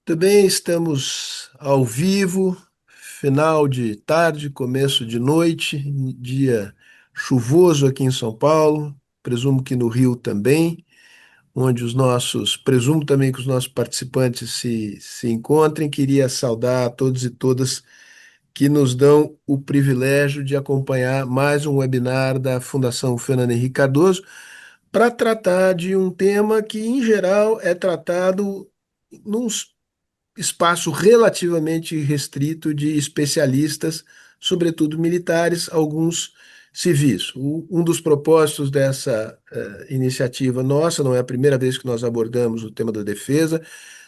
Também estamos ao vivo, final de tarde, começo de noite, dia chuvoso aqui em São Paulo, presumo que no Rio também, onde presumo também que os nossos participantes se encontrem. Queria saudar a todos e todas que nos dão o privilégio de acompanhar mais um webinar da Fundação Fernando Henrique Cardoso para tratar de um tema que, em geral, é tratado num espaço relativamente restrito de especialistas, sobretudo militares, alguns civis. Um dos propósitos dessa iniciativa nossa, não é a primeira vez que nós abordamos o tema da defesa,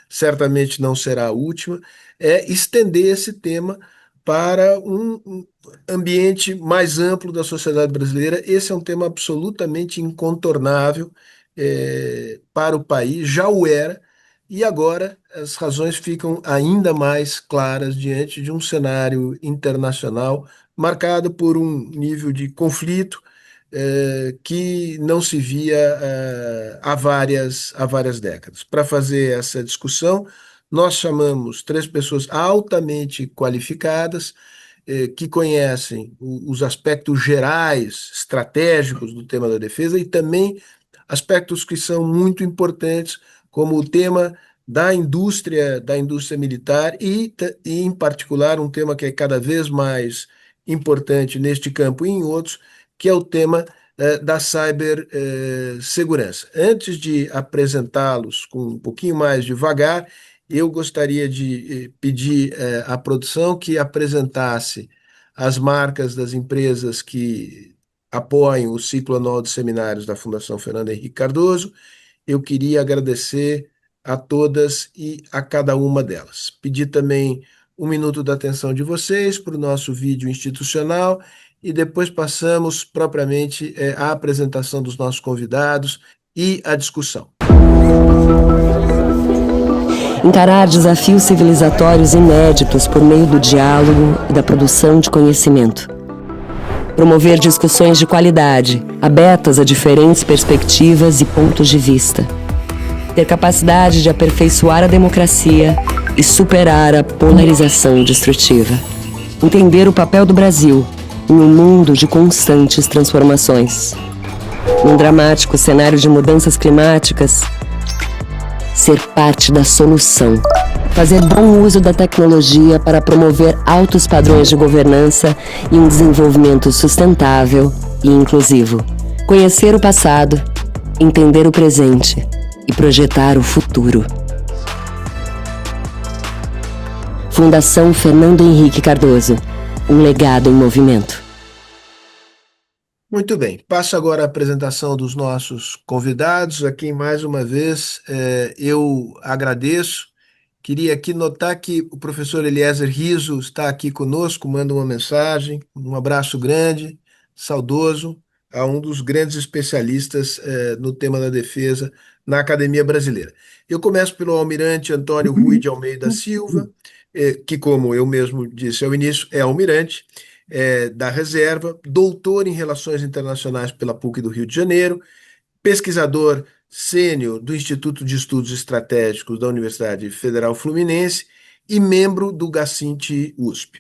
certamente não será a última, é estender esse tema para um ambiente mais amplo da sociedade brasileira. Esse é um tema absolutamente incontornável para o país, já o era, e agora as razões ficam ainda mais claras diante de um cenário internacional marcado por um nível de conflito que não se via há várias décadas. Para fazer essa discussão, nós chamamos três pessoas altamente qualificadas, que conhecem os aspectos gerais, estratégicos do tema da defesa e também aspectos que são muito importantes, como o tema da indústria militar e, em particular, um tema que é cada vez mais importante neste campo e em outros, que é o tema da cibersegurança. Antes de apresentá-los com um pouquinho mais devagar, eu gostaria de pedir à produção que apresentasse as marcas das empresas que apoiam o ciclo anual de seminários da Fundação Fernando Henrique Cardoso. Eu queria agradecer a todas e a cada uma delas. Pedir também um minuto da atenção de vocês para o nosso vídeo institucional e depois passamos propriamente à apresentação dos nossos convidados e à discussão. Encarar desafios civilizatórios inéditos por meio do diálogo e da produção de conhecimento. Promover discussões de qualidade, abertas a diferentes perspectivas e pontos de vista. Ter capacidade de aperfeiçoar a democracia e superar a polarização destrutiva. Entender o papel do Brasil em um mundo de constantes transformações. Num dramático cenário de mudanças climáticas, ser parte da solução. Fazer bom uso da tecnologia para promover altos padrões de governança e um desenvolvimento sustentável e inclusivo. Conhecer o passado, entender o presente e projetar o futuro. Fundação Fernando Henrique Cardoso. Um legado em movimento. Muito bem, passo agora a apresentação dos nossos convidados. Aqui, mais uma vez, eu agradeço. Queria aqui notar que o professor Eliezer Riso está aqui conosco, manda uma mensagem, um abraço grande, saudoso, a um dos grandes especialistas no tema da defesa na Academia Brasileira. Eu começo pelo almirante Antônio Rui de Almeida Silva, que, como eu mesmo disse ao início, é almirante da reserva, doutor em Relações Internacionais pela PUC do Rio de Janeiro, pesquisador sênior do Instituto de Estudos Estratégicos da Universidade Federal Fluminense e membro do GACINTE USP.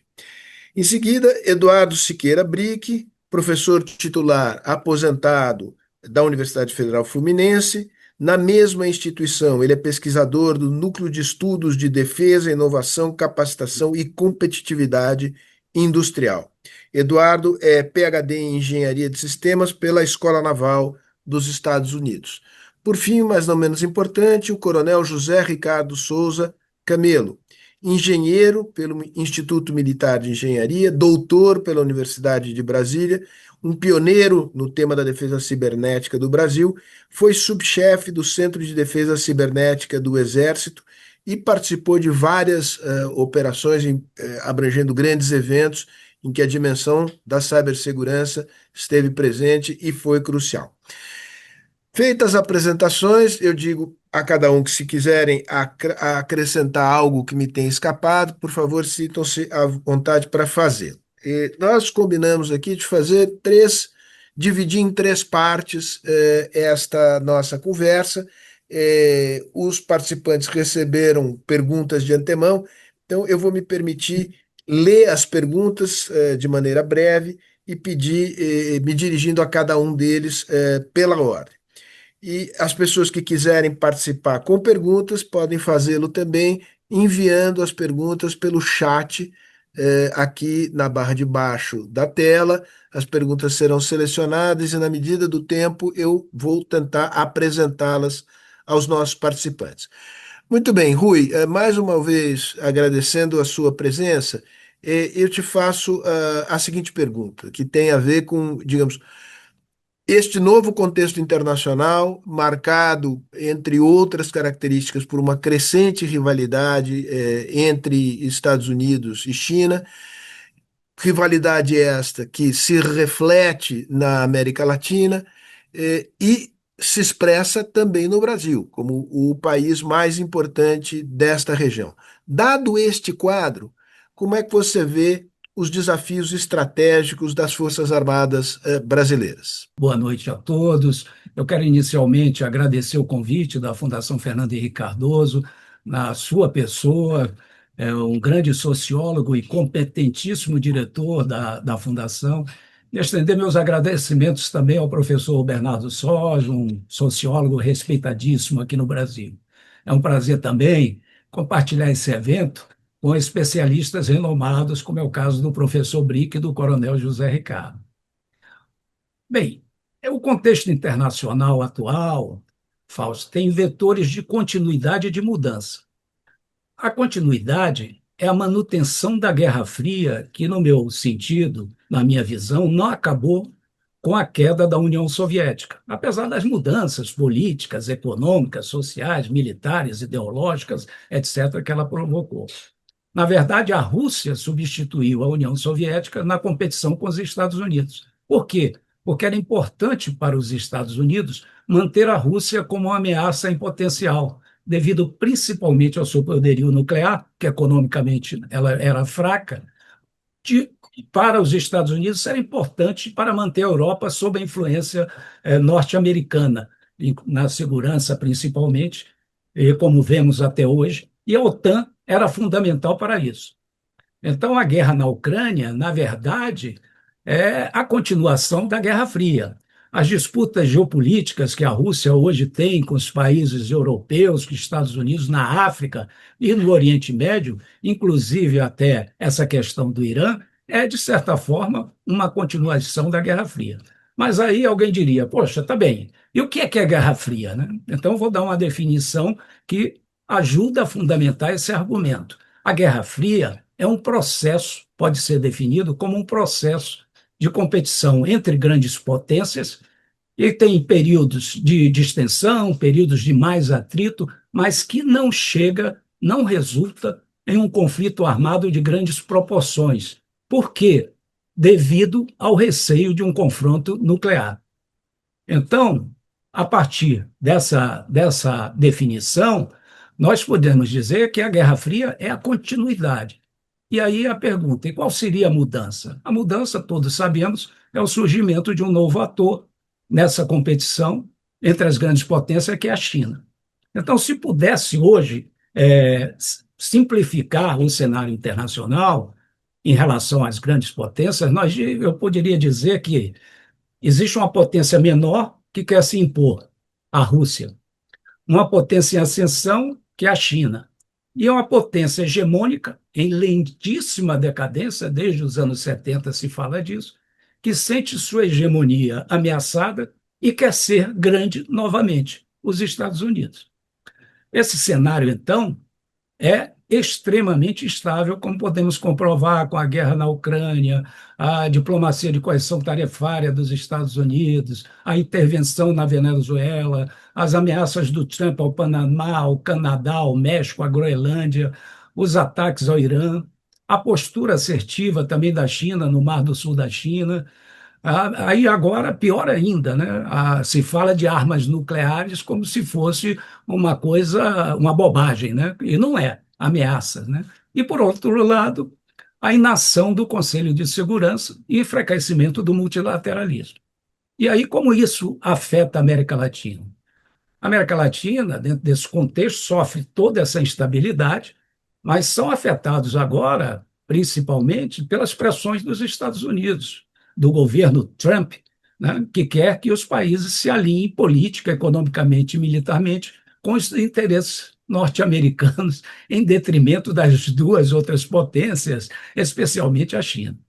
Em seguida, Eduardo Siqueira Brick, professor titular aposentado da Universidade Federal Fluminense. Na mesma instituição, ele é pesquisador do Núcleo de Estudos de Defesa, Inovação, Capacitação e Competitividade Industrial. Eduardo é PhD em Engenharia de Sistemas pela Escola Naval dos Estados Unidos. Por fim, mas não menos importante, o coronel José Ricardo Souza Camelo, engenheiro pelo Instituto Militar de Engenharia, doutor pela Universidade de Brasília, um pioneiro no tema da defesa cibernética do Brasil, foi subchefe do Centro de Defesa Cibernética do Exército e participou de várias operações abrangendo grandes eventos em que a dimensão da cibersegurança esteve presente e foi crucial. Feitas as apresentações, eu digo a cada um que, se quiserem acrescentar algo que me tenha escapado, por favor, sintam-se à vontade para fazer. Nós combinamos aqui de dividir em três partes esta nossa conversa. os participantes receberam perguntas de antemão, então eu vou me permitir ler as perguntas de maneira breve e pedir, me dirigindo a cada um deles pela ordem. E as pessoas que quiserem participar com perguntas podem fazê-lo também enviando as perguntas pelo chat aqui na barra de baixo da tela. As perguntas serão selecionadas e, na medida do tempo, eu vou tentar apresentá-las aos nossos participantes. Muito bem, Rui, mais uma vez agradecendo a sua presença, eu te faço a seguinte pergunta, que tem a ver com, digamos, este novo contexto internacional, marcado, entre outras características, por uma crescente rivalidade entre Estados Unidos e China, rivalidade esta que se reflete na América Latina e se expressa também no Brasil, como o país mais importante desta região. Dado este quadro, como é que você vê os desafios estratégicos das Forças Armadas brasileiras? Boa noite a todos. Eu quero inicialmente agradecer o convite da Fundação Fernando Henrique Cardoso, na sua pessoa, um grande sociólogo e competentíssimo diretor da Fundação, e estender meus agradecimentos também ao professor Bernardo Sós, um sociólogo respeitadíssimo aqui no Brasil. É um prazer também compartilhar esse evento com especialistas renomados, como é o caso do professor Brick e do coronel José Ricardo. Bem, o contexto internacional atual, Fausto, tem vetores de continuidade e de mudança. A continuidade é a manutenção da Guerra Fria, que, no meu sentido, na minha visão, não acabou com a queda da União Soviética, apesar das mudanças políticas, econômicas, sociais, militares, ideológicas, etc., que ela provocou. Na verdade, a Rússia substituiu a União Soviética na competição com os Estados Unidos. Por quê? Porque era importante para os Estados Unidos manter a Rússia como uma ameaça em potencial, devido principalmente ao seu poderio nuclear, que economicamente ela era fraca. Para os Estados Unidos era importante para manter a Europa sob a influência norte-americana, na segurança principalmente, como vemos até hoje, e a OTAN era fundamental para isso. Então, a guerra na Ucrânia, na verdade, é a continuação da Guerra Fria. As disputas geopolíticas que a Rússia hoje tem com os países europeus, com os Estados Unidos, na África e no Oriente Médio, inclusive até essa questão do Irã, é, de certa forma, uma continuação da Guerra Fria. Mas aí alguém diria, poxa, tá bem, e o que é a Guerra Fria, né? Então, eu vou dar uma definição que ajuda a fundamentar esse argumento. A Guerra Fria é um processo, pode ser definido como um processo de competição entre grandes potências, e tem períodos de distensão, períodos de mais atrito, mas que não chega, não resulta em um conflito armado de grandes proporções. Por quê? Devido ao receio de um confronto nuclear. Então, a partir dessa definição, nós podemos dizer que a Guerra Fria é a continuidade. E aí a pergunta, e qual seria a mudança? A mudança, todos sabemos, é o surgimento de um novo ator nessa competição entre as grandes potências, que é a China. Então, se pudesse hoje simplificar o cenário internacional em relação às grandes potências, eu poderia dizer que existe uma potência menor que quer se impor, a Rússia, uma potência em ascensão, que é a China, e uma potência hegemônica, em lentíssima decadência, desde os anos 70 se fala disso, que sente sua hegemonia ameaçada e quer ser grande novamente, os Estados Unidos. Esse cenário, então, é extremamente instável, como podemos comprovar com a guerra na Ucrânia, a diplomacia de coerção tarifária dos Estados Unidos, a intervenção na Venezuela, as ameaças do Trump ao Panamá, ao Canadá, ao México, à Groenlândia, os ataques ao Irã, a postura assertiva também da China no Mar do Sul da China. Aí agora, pior ainda, né? Se fala de armas nucleares como se fosse uma coisa, uma bobagem, né? E não é, ameaça, né? E, por outro lado, a inação do Conselho de Segurança e enfraquecimento do multilateralismo. E aí, como isso afeta a América Latina? A América Latina, dentro desse contexto, sofre toda essa instabilidade, mas são afetados agora, principalmente, pelas pressões dos Estados Unidos, do governo Trump, né, que quer que os países se alinhem política, economicamente e militarmente com os interesses norte-americanos, em detrimento das duas outras potências, especialmente a China.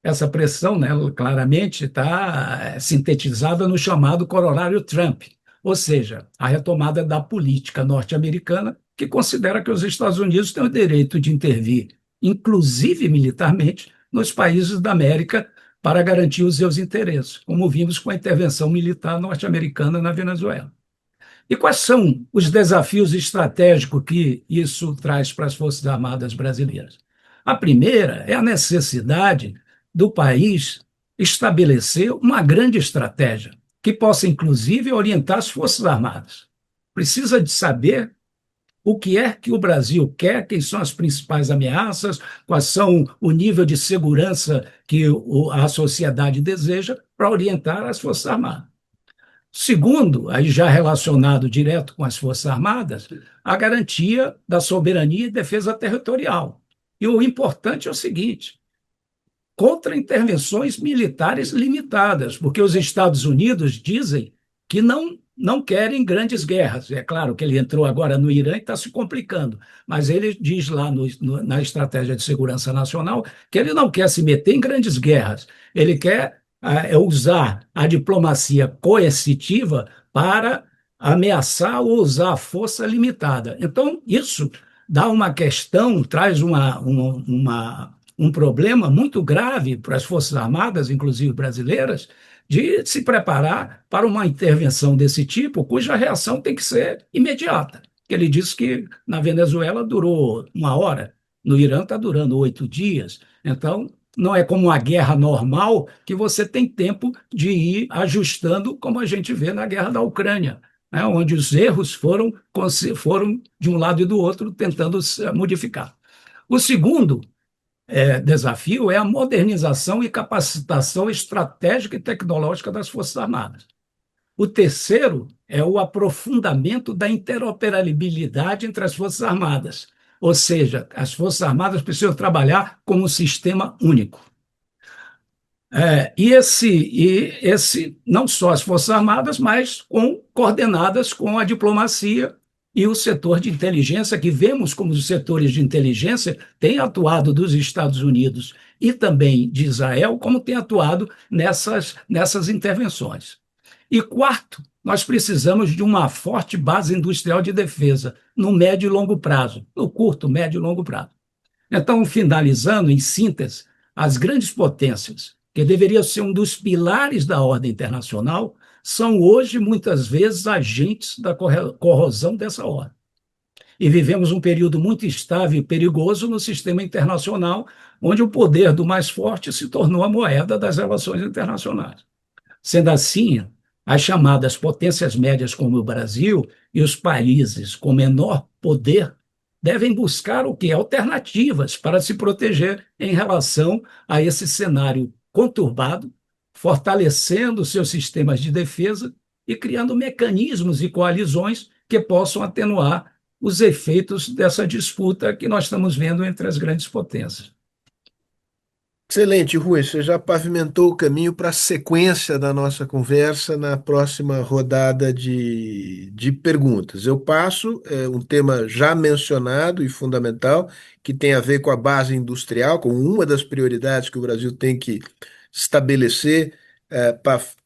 Essa pressão, né, claramente está sintetizada no chamado corolário Trump, ou seja, a retomada da política norte-americana, que considera que os Estados Unidos têm o direito de intervir, inclusive militarmente, nos países da América para garantir os seus interesses, como vimos com a intervenção militar norte-americana na Venezuela. E quais são os desafios estratégicos que isso traz para as Forças Armadas brasileiras? A primeira é a necessidade do país estabelecer uma grande estratégia que possa, inclusive, orientar as Forças Armadas. Precisa de saber o que é que o Brasil quer, quem são as principais ameaças, quais são o nível de segurança que a sociedade deseja para orientar as Forças Armadas. Segundo, aí já relacionado direto com as Forças Armadas, a garantia da soberania e defesa territorial. E o importante é o seguinte: contra intervenções militares limitadas, porque os Estados Unidos dizem que não querem grandes guerras. É claro que ele entrou agora no Irã e está se complicando, mas ele diz lá na Estratégia de Segurança Nacional que ele não quer se meter em grandes guerras, ele quer usar a diplomacia coercitiva para ameaçar ou usar a força limitada. Então, isso dá uma questão, traz um problema muito grave para as Forças Armadas, inclusive brasileiras, de se preparar para uma intervenção desse tipo, cuja reação tem que ser imediata. Ele disse que na Venezuela durou 1 hora, no Irã está durando 8 dias. Então, não é como uma guerra normal que você tem tempo de ir ajustando, como a gente vê na guerra da Ucrânia, né, onde os erros foram de um lado e do outro tentando modificar. O segundo desafio é a modernização e capacitação estratégica e tecnológica das Forças Armadas. O terceiro é o aprofundamento da interoperabilidade entre as Forças Armadas, ou seja, as Forças Armadas precisam trabalhar como um sistema único. E esse não só as Forças Armadas, mas coordenadas com a diplomacia e o setor de inteligência, que vemos como os setores de inteligência têm atuado dos Estados Unidos e também de Israel, como têm atuado nessas intervenções. E quarto, nós precisamos de uma forte base industrial de defesa no médio e longo prazo, no curto, médio e longo prazo. Então, finalizando, em síntese, as grandes potências, que deveriam ser um dos pilares da ordem internacional, são hoje, muitas vezes, agentes da corrosão dessa ordem. E vivemos um período muito instável e perigoso no sistema internacional, onde o poder do mais forte se tornou a moeda das relações internacionais. Sendo assim, as chamadas potências médias como o Brasil e os países com menor poder devem buscar o que? Alternativas para se proteger em relação a esse cenário conturbado, fortalecendo seus sistemas de defesa e criando mecanismos e coalizões que possam atenuar os efeitos dessa disputa que nós estamos vendo entre as grandes potências. Excelente, Rui. Você já pavimentou o caminho para a sequência da nossa conversa na próxima rodada de perguntas. Eu passo um tema já mencionado e fundamental, que tem a ver com a base industrial, com uma das prioridades que o Brasil tem que estabelecer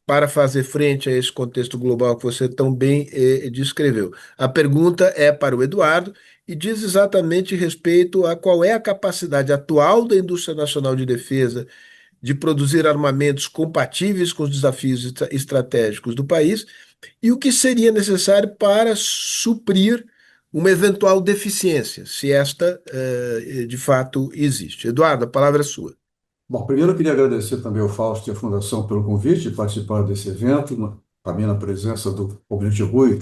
para fazer frente a esse contexto global que você tão bem descreveu. A pergunta é para o Eduardo e diz exatamente respeito a qual é a capacidade atual da indústria nacional de defesa de produzir armamentos compatíveis com os desafios estratégicos do país e o que seria necessário para suprir uma eventual deficiência, se esta de fato existe. Eduardo, a palavra é sua. Bom, primeiro eu queria agradecer também ao Fausto e à Fundação pelo convite de participar desse evento, também na presença do Almirante Rui,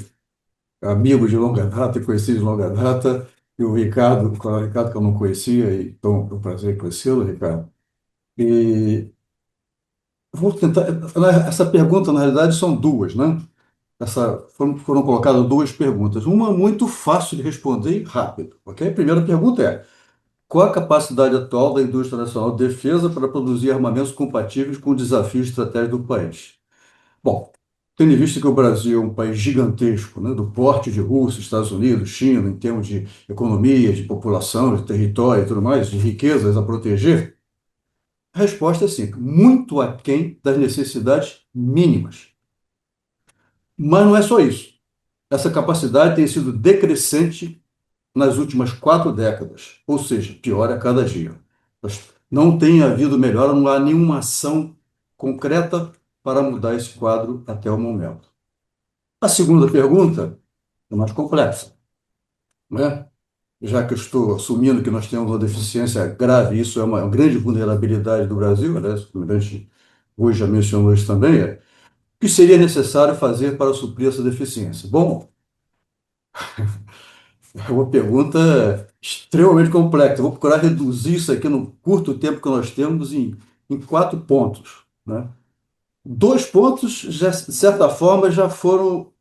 amigo de longa data e conhecido de longa data, e o Ricardo, que eu não conhecia, e então é um prazer conhecê-lo, Ricardo. E vou tentar. Essa pergunta, na realidade, são duas, né? foram colocadas duas perguntas. Uma muito fácil de responder e rápido, ok? A primeira pergunta é: qual a capacidade atual da indústria nacional de defesa para produzir armamentos compatíveis com o desafio estratégico do país? Bom, tendo em vista que o Brasil é um país gigantesco, né, do porte de Rússia, Estados Unidos, China, em termos de economia, de população, de território e tudo mais, de riquezas a proteger, a resposta é simples: muito aquém das necessidades mínimas. Mas não é só isso. Essa capacidade tem sido decrescente nas últimas 4 décadas, ou seja, piora a cada dia. Não tem havido melhora, não há nenhuma ação concreta para mudar esse quadro até o momento. A segunda pergunta é mais complexa, né? Já que eu estou assumindo que nós temos uma deficiência grave, isso é uma grande vulnerabilidade do Brasil, aliás, o comandante hoje já mencionou isso também, o que seria necessário fazer para suprir essa deficiência? Bom, é uma pergunta extremamente complexa. Eu vou procurar reduzir isso aqui no curto tempo que nós temos em 4 pontos, né? 2 pontos, já, de certa forma, já foram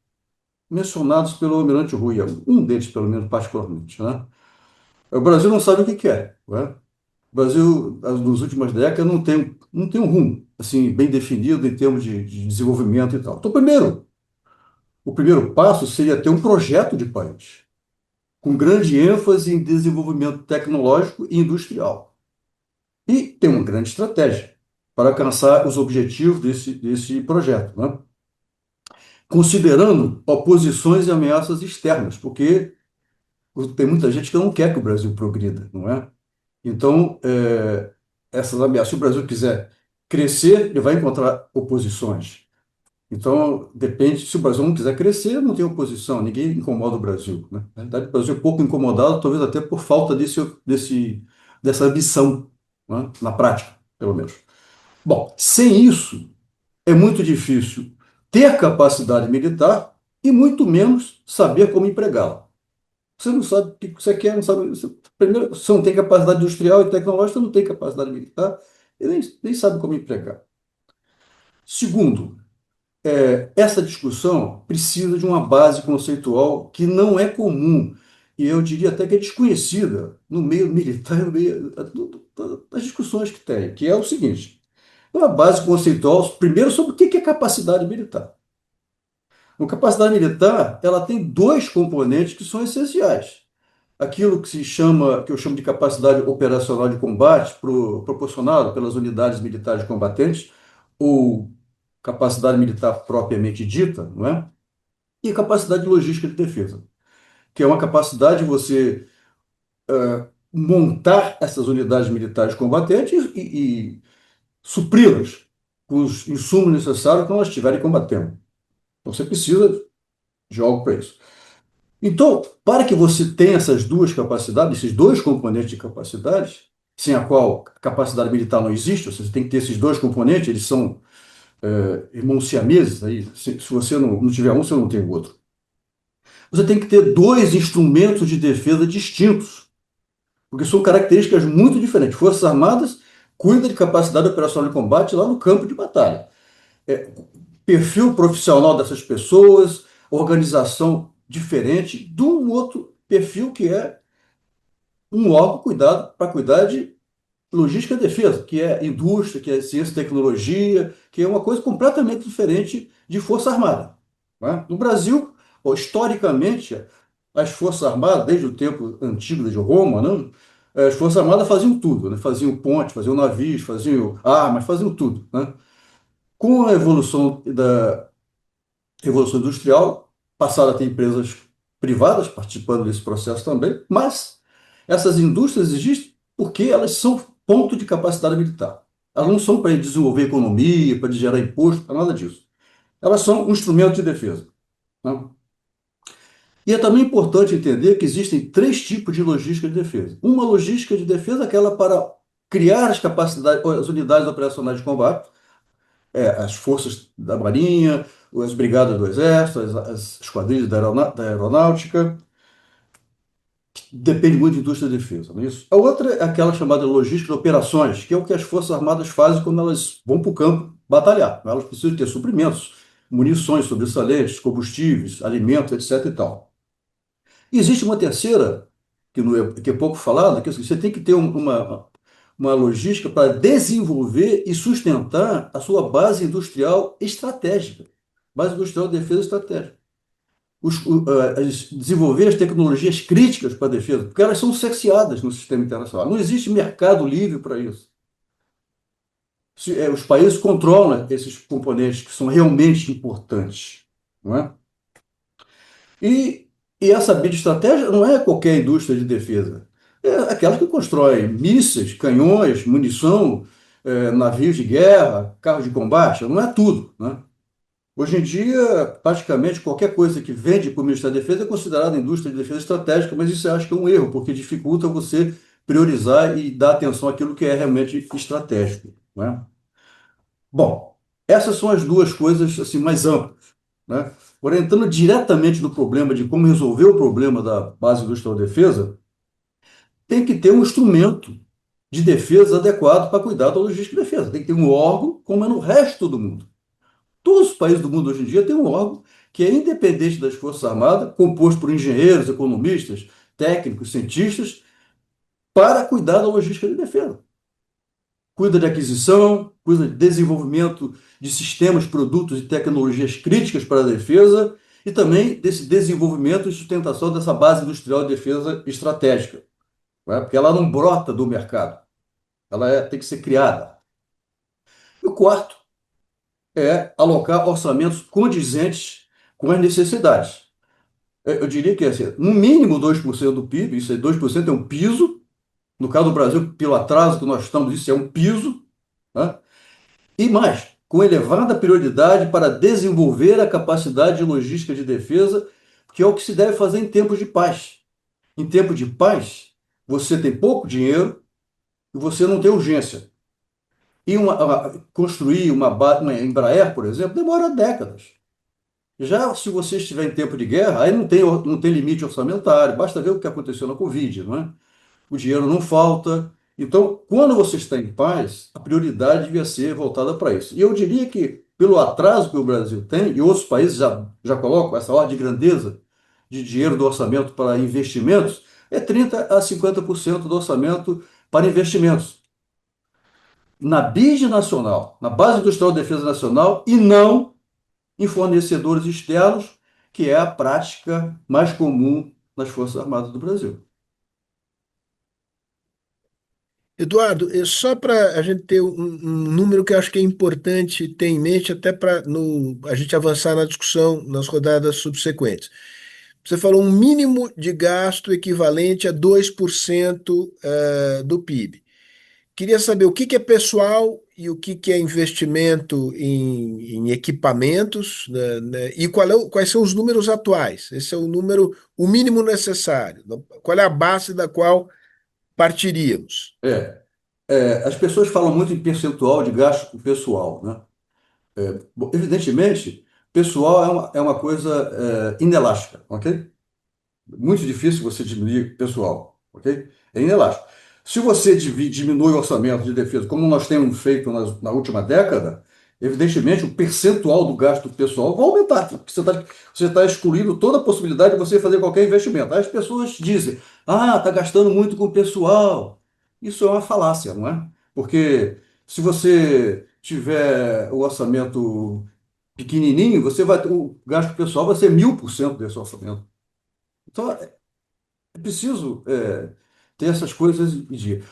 mencionados pelo Almirante Rui, um deles, pelo menos, particularmente, né? O Brasil não sabe o que quer, né? O Brasil, nas últimas décadas, não tem um rumo assim, bem definido em termos de desenvolvimento e tal. Então, o primeiro passo seria ter um projeto de país, com grande ênfase em desenvolvimento tecnológico e industrial. E tem uma grande estratégia para alcançar os objetivos desse projeto, né? Considerando oposições e ameaças externas, porque tem muita gente que não quer que o Brasil progrida, não é? Então, essas ameaças, se o Brasil quiser crescer, ele vai encontrar oposições. Então, depende, se o Brasil não quiser crescer, não tem oposição, ninguém incomoda o Brasil, né? Na verdade, o Brasil é pouco incomodado, talvez até por falta dessa ambição, né? Na prática, pelo menos. Bom, sem isso, é muito difícil ter capacidade militar e muito menos saber como empregá-la. Você não sabe o que você quer, não sabe. Primeiro, você não tem capacidade industrial e tecnológica, não tem capacidade militar e nem sabe como empregar. Segundo, essa discussão precisa de uma base conceitual que não é comum, e eu diria até que é desconhecida no meio militar, no meio das discussões que tem, que é o seguinte: uma base conceitual, primeiro, sobre o que é capacidade militar. A capacidade militar, ela tem dois componentes que são essenciais. Aquilo que eu chamo de capacidade operacional de combate, proporcionado pelas unidades militares combatentes, ou capacidade militar propriamente dita, não é? E a capacidade logística de defesa, que é uma capacidade de você montar essas unidades militares combatentes e supri-las com os insumos necessários quando elas estiverem combatendo. Então você precisa de algo para isso. Então, para que você tenha essas duas capacidades, esses dois componentes de capacidade, sem a qual a capacidade militar não existe, ou seja, você tem que ter esses dois componentes, eles são irmãos siameses, aí, se você não tiver um, você não tem o outro. Você tem que ter dois instrumentos de defesa distintos, porque são características muito diferentes. Forças Armadas cuida de capacidade operacional de combate lá no campo de batalha. Perfil profissional dessas pessoas, organização diferente de um outro perfil que é um órgão para cuidar de logística e defesa, que é indústria, que é ciência e tecnologia, que é uma coisa completamente diferente de Força Armada, né? No Brasil, historicamente, as Forças Armadas, desde o tempo antigo de Roma, né, as Forças Armadas faziam tudo, né? Faziam pontes, faziam navios, faziam armas, faziam tudo, né? Com a evolução da Revolução Industrial, passaram a ter empresas privadas participando desse processo também, mas essas indústrias existem porque elas são ponto de capacidade militar. Elas não são para desenvolver economia, para gerar imposto, para nada disso. Elas são um instrumento de defesa, né? E é também importante entender que existem 3 tipos de logística de defesa. Uma logística de defesa é aquela para criar as capacidades, as unidades operacionais de combate, as forças da Marinha, as brigadas do Exército, as esquadrilhas da Aeronáutica, depende muito da indústria de defesa, não é isso? A outra é aquela chamada logística de operações, que é o que as Forças Armadas fazem quando elas vão para o campo batalhar. Elas precisam ter suprimentos, munições sobressalentes, combustíveis, alimentos, etc. e tal. E existe uma terceira, que é pouco falada, que é assim, você tem que ter uma logística para desenvolver e sustentar a sua base industrial estratégica, base industrial de defesa estratégica. Desenvolver as tecnologias críticas para a defesa, porque elas são cerceadas no sistema internacional. Não existe mercado livre para isso. Os países controlam esses componentes que são realmente importantes, não é? E, e essa bioestratégia não é qualquer indústria de defesa. É aquela que constrói mísseis, canhões, munição, navios de guerra, carros de combate. Não é tudo, né? Hoje em dia, praticamente qualquer coisa que vende para o Ministério da Defesa é considerada indústria de defesa estratégica, mas isso eu acho que é um erro, porque dificulta você priorizar e dar atenção àquilo que é realmente estratégico, né? Bom, essas são as duas coisas assim mais amplas, né? Agora, entrando diretamente no problema de como resolver o problema da base industrial de defesa, tem que ter um instrumento de defesa adequado para cuidar da logística de defesa. Tem que ter um órgão, como é no resto do mundo. Todos os países do mundo hoje em dia têm um órgão que é independente das Forças Armadas, composto por engenheiros, economistas, técnicos, cientistas, para cuidar da logística de defesa. Cuida de aquisição, cuida de desenvolvimento de sistemas, produtos e tecnologias críticas para a defesa e também desse desenvolvimento e sustentação dessa base industrial de defesa estratégica, né? Porque ela não brota do mercado, tem que ser criada. E o quarto é alocar orçamentos condizentes com as necessidades. Eu diria que assim, no mínimo 2% do PIB, isso aí 2% é um piso, no caso do Brasil, pelo atraso que nós estamos, isso é um piso, né? E mais, com elevada prioridade para desenvolver a capacidade de logística de defesa, que é o que se deve fazer em tempos de paz. Em tempo de paz, você tem pouco dinheiro e você não tem urgência. E construir uma Embraer, por exemplo, demora décadas. Já se você estiver em tempo de guerra, aí não tem limite orçamentário, basta ver o que aconteceu na Covid, não é? O dinheiro não falta. Então, quando você está em paz, a prioridade devia ser voltada para isso. E eu diria que, pelo atraso que o Brasil tem, e outros países já colocam essa ordem de grandeza de dinheiro do orçamento para investimentos, é 30 a 50% do orçamento para investimentos. Na BID nacional, na Base Industrial de Defesa Nacional, e não em fornecedores externos, que é a prática mais comum nas Forças Armadas do Brasil. Eduardo, só para a gente ter um número que eu acho que é importante ter em mente, até para a gente avançar na discussão nas rodadas subsequentes. Você falou um mínimo de gasto equivalente a 2% do PIB. Queria saber o que que é pessoal e o que que é investimento em equipamentos, né, e quais são os números atuais. Esse é o número, o mínimo necessário. Qual é a base da qual partiríamos? As pessoas falam muito em percentual de gasto com pessoal, né? Bom, evidentemente, pessoal é uma coisa inelástica, ok? Muito difícil você diminuir pessoal, ok? É inelástico. Se você diminui o orçamento de defesa, como nós temos feito na última década, evidentemente o percentual do gasto pessoal vai aumentar, porque você tá excluindo toda a possibilidade de você fazer qualquer investimento. Aí as pessoas dizem, está gastando muito com pessoal. Isso é uma falácia, não é? Porque se você tiver o orçamento pequenininho, o gasto pessoal vai ser 1000% desse orçamento. Então, é preciso ter essas coisas em dia.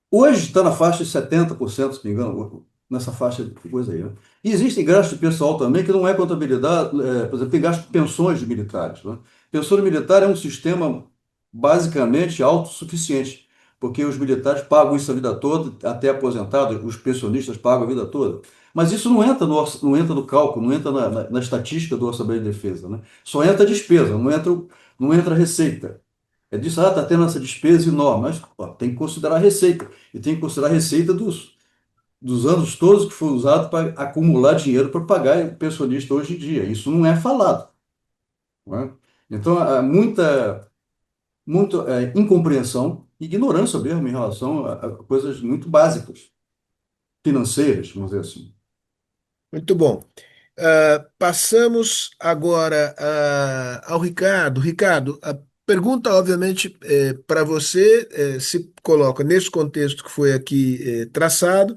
Hoje está na faixa de 70%, se não me engano, nessa faixa de coisa aí, né? E existem gastos de pessoal também que não é contabilidade, por exemplo, tem gasto de pensões de militares, né? Pensão de militar é um sistema basicamente autossuficiente, porque os militares pagam isso a vida toda, até aposentados, os pensionistas pagam a vida toda. Mas isso não entra no cálculo, não entra na estatística do orçamento de defesa, né? Só entra a despesa, não entra a receita. Disso, está tendo essa despesa enorme, mas tem que considerar a receita. E tem que considerar a receita dos anos todos que foi usado para acumular dinheiro para pagar o pensionista hoje em dia. Isso não é falado, não é? Então, há muita incompreensão, ignorância mesmo em relação a coisas muito básicas, financeiras, vamos dizer assim. Muito bom. Passamos agora ao Ricardo. Ricardo, a pergunta, obviamente, para você, se coloca nesse contexto que foi aqui traçado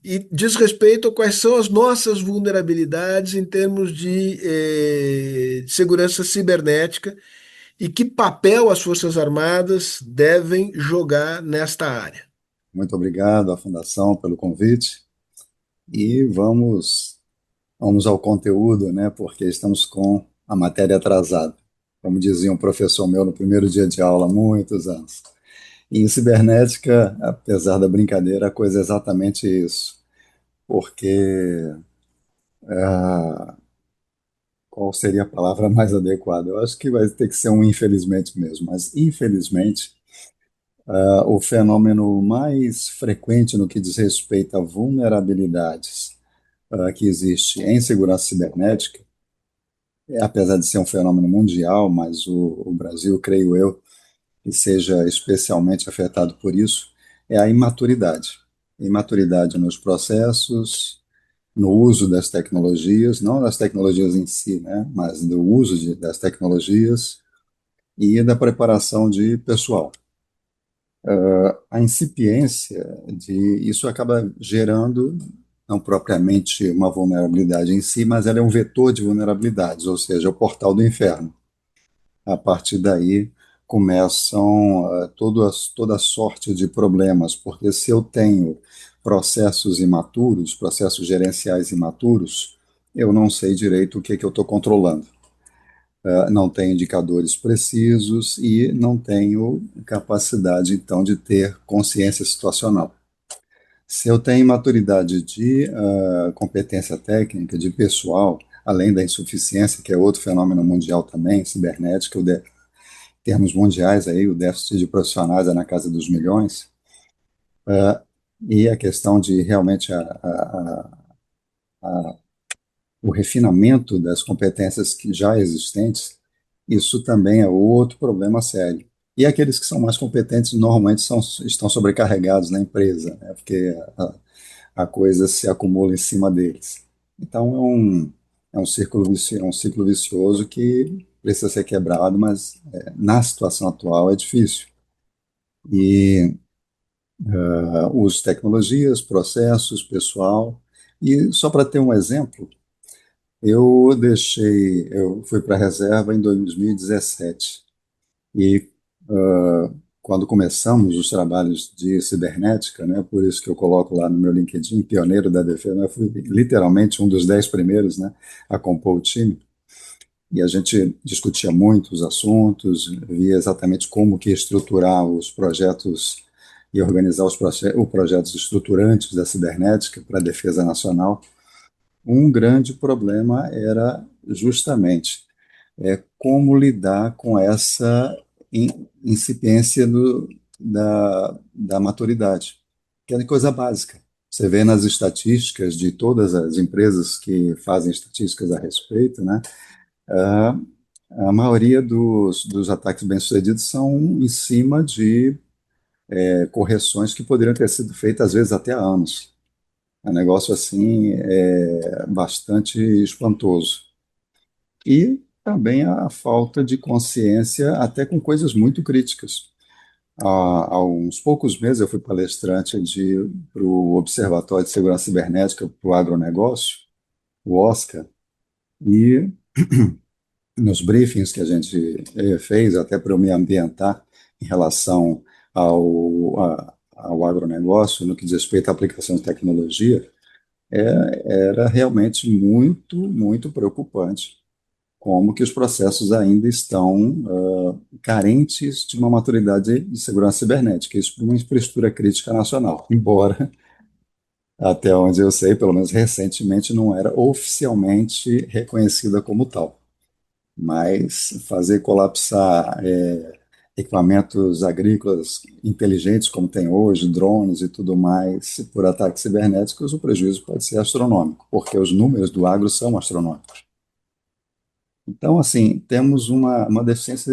e diz respeito a quais são as nossas vulnerabilidades em termos de segurança cibernética e que papel as Forças Armadas devem jogar nesta área. Muito obrigado à Fundação pelo convite e vamos ao conteúdo, né? Porque estamos com a matéria atrasada, como dizia um professor meu no primeiro dia de aula, há muitos anos. E em cibernética, apesar da brincadeira, a coisa é exatamente isso, porque qual seria a palavra mais adequada? Eu acho que vai ter que ser um infelizmente mesmo, mas infelizmente o fenômeno mais frequente no que diz respeito a vulnerabilidades que existe em segurança cibernética, apesar de ser um fenômeno mundial, mas o Brasil, creio eu, que seja especialmente afetado por isso, é a imaturidade. Imaturidade nos processos, no uso das tecnologias, não das tecnologias em si, né, mas do uso das tecnologias e da preparação de pessoal. A incipiência de isso acaba gerando não propriamente uma vulnerabilidade em si, mas ela é um vetor de vulnerabilidades, ou seja, o portal do inferno. A partir daí começam toda sorte de problemas, porque se eu tenho processos imaturos, processos gerenciais imaturos, eu não sei direito o que, que eu estou controlando. Não tenho indicadores precisos e não tenho capacidade, então, de ter consciência situacional. Se eu tenho maturidade de competência técnica, de pessoal, além da insuficiência, que é outro fenômeno mundial também, cibernética, termos mundiais, aí, o déficit de profissionais é na casa dos milhões, e a questão de realmente o refinamento das competências que já existentes, isso também é outro problema sério. E aqueles que são mais competentes normalmente estão sobrecarregados na empresa, né, porque a coisa se acumula em cima deles. Então é um ciclo vicioso que precisa ser quebrado, mas na situação atual é difícil. E uso de tecnologias, processos, pessoal. E só para ter um exemplo, eu fui para a reserva em 2017 e quando começamos os trabalhos de cibernética, né, por isso que eu coloco lá no meu LinkedIn, pioneiro da defesa, eu fui literalmente um dos 10 primeiros, né, a compor o time, e a gente discutia muito os assuntos, via exatamente como que estruturar os projetos e organizar os projetos estruturantes da cibernética para a defesa nacional. Um grande problema era justamente como lidar com essa incipiência da maturidade, que é coisa básica. Você vê nas estatísticas de todas as empresas que fazem estatísticas a respeito, né? A, a maioria dos ataques bem-sucedidos são em cima de correções que poderiam ter sido feitas, às vezes, até há anos. É um negócio assim bastante espantoso. E também a falta de consciência, até com coisas muito críticas. Há uns poucos meses eu fui palestrante para o Observatório de Segurança Cibernética para o Agronegócio, o OSCA, e nos briefings que a gente fez, até para eu me ambientar em relação ao agronegócio, no que diz respeito à aplicação de tecnologia, era realmente muito, muito preocupante como que os processos ainda estão carentes de uma maturidade de segurança cibernética, isso para uma infraestrutura crítica nacional, embora, até onde eu sei, pelo menos recentemente, não era oficialmente reconhecida como tal. Mas fazer colapsar equipamentos agrícolas inteligentes, como tem hoje, drones e tudo mais, por ataques cibernéticos, o prejuízo pode ser astronômico, porque os números do agro são astronômicos. Então, assim, temos uma deficiência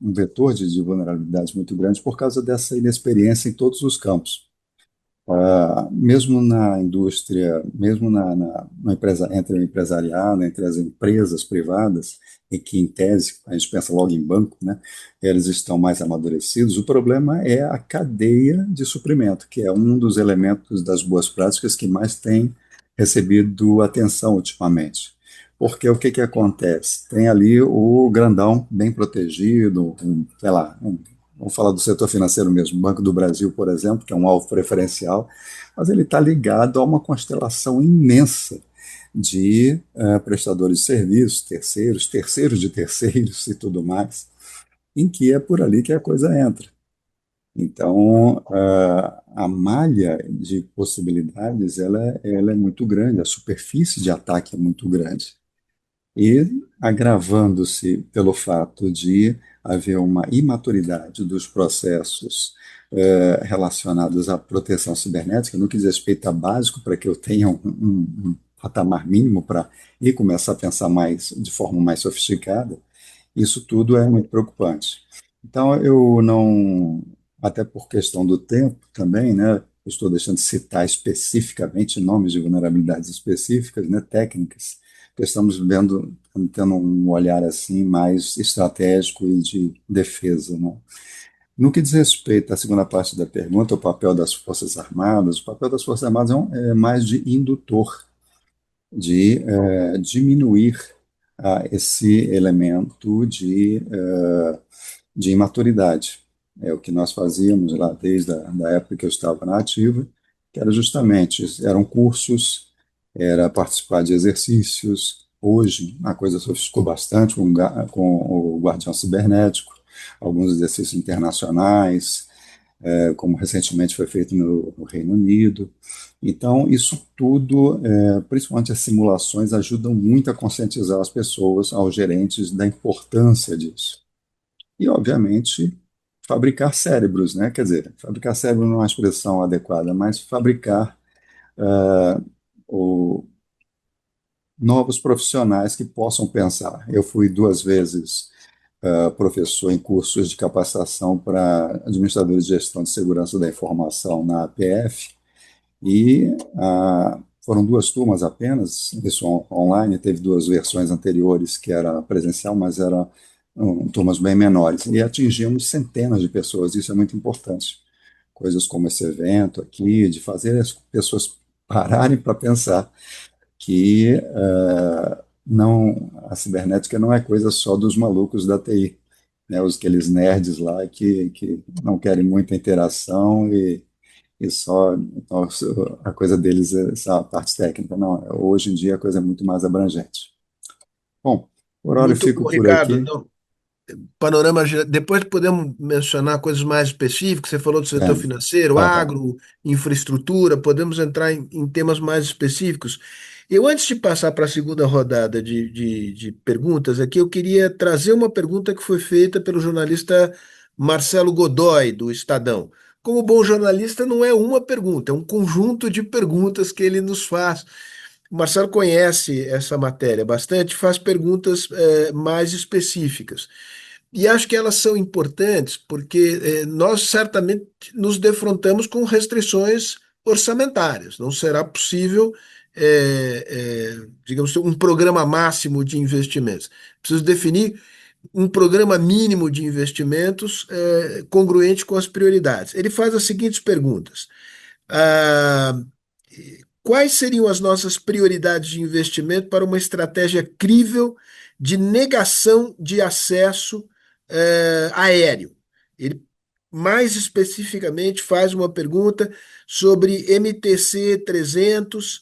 um vetor de vulnerabilidades muito grande por causa dessa inexperiência em todos os campos. Mesmo na indústria, mesmo no entre o empresariado, entre as empresas privadas, e que, em tese, a gente pensa logo em banco, né, eles estão mais amadurecidos, o problema é a cadeia de suprimento, que é um dos elementos das boas práticas que mais tem recebido atenção ultimamente. Porque o que que acontece? Tem ali o grandão bem protegido, sei lá, vamos falar do setor financeiro mesmo, Banco do Brasil, por exemplo, que é um alvo preferencial, mas ele está ligado a uma constelação imensa de prestadores de serviços, terceiros, terceiros de terceiros e tudo mais, em que é por ali que a coisa entra. Então, a malha de possibilidades ela é muito grande, a superfície de ataque é muito grande. E agravando-se pelo fato de haver uma imaturidade dos processos relacionados à proteção cibernética, no que diz respeito a básico, para que eu tenha um patamar mínimo para ir começar a pensar mais de forma mais sofisticada, isso tudo é muito preocupante. Então, eu não, até por questão do tempo também, né, eu estou deixando de citar especificamente nomes de vulnerabilidades específicas, né, técnicas, porque estamos vendo, tendo um olhar assim mais estratégico e de defesa, né? No que diz respeito à segunda parte da pergunta, o papel das Forças Armadas, o papel das Forças Armadas é mais de indutor, de diminuir esse elemento de imaturidade. É o que nós fazíamos lá desde a da época que eu estava na ativa, que era justamente, eram cursos, era participar de exercícios. Hoje a coisa sofisticou bastante com o Guardião Cibernético, alguns exercícios internacionais, como recentemente foi feito no Reino Unido. Então, isso tudo, principalmente as simulações, ajudam muito a conscientizar as pessoas, aos gerentes, da importância disso. E, obviamente, fabricar cérebros, né? Quer dizer, fabricar cérebro não é uma expressão adequada, mas fabricar ah, o- novos profissionais que possam pensar. Eu fui 2 vezes professor em cursos de capacitação para administradores de gestão de segurança da informação na APF, e foram 2 turmas apenas, isso online, teve 2 versões anteriores que era presencial, mas eram turmas bem menores, e atingimos centenas de pessoas, isso é muito importante. Coisas como esse evento aqui, de fazer as pessoas pararem para pensar que não, a cibernética não é coisa só dos malucos da TI, né, aqueles nerds lá que não querem muita interação e só então, a coisa deles é essa parte técnica. Não, hoje em dia a coisa é muito mais abrangente. Bom, por hora eu Muito fico bom, por Ricardo. aqui. Então, panorama geral. Depois podemos mencionar coisas mais específicas. Você falou do setor É, financeiro, tá bom. agro, infraestrutura. Podemos entrar em temas mais específicos. Eu, antes de passar para a segunda rodada de perguntas aqui, eu queria trazer uma pergunta que foi feita pelo jornalista Marcelo Godoy, do Estadão. Como bom jornalista, não é uma pergunta, é um conjunto de perguntas que ele nos faz. O Marcelo conhece essa matéria bastante, faz perguntas mais específicas. E acho que elas são importantes porque nós certamente nos defrontamos com restrições orçamentárias. Não será possível, digamos, ter um programa máximo de investimentos. Preciso definir um programa mínimo de investimentos congruente com as prioridades. Ele faz as seguintes perguntas. Ah, Quais seriam as nossas prioridades de investimento para uma estratégia crível de negação de acesso aéreo? Ele mais especificamente faz uma pergunta sobre MTC-300,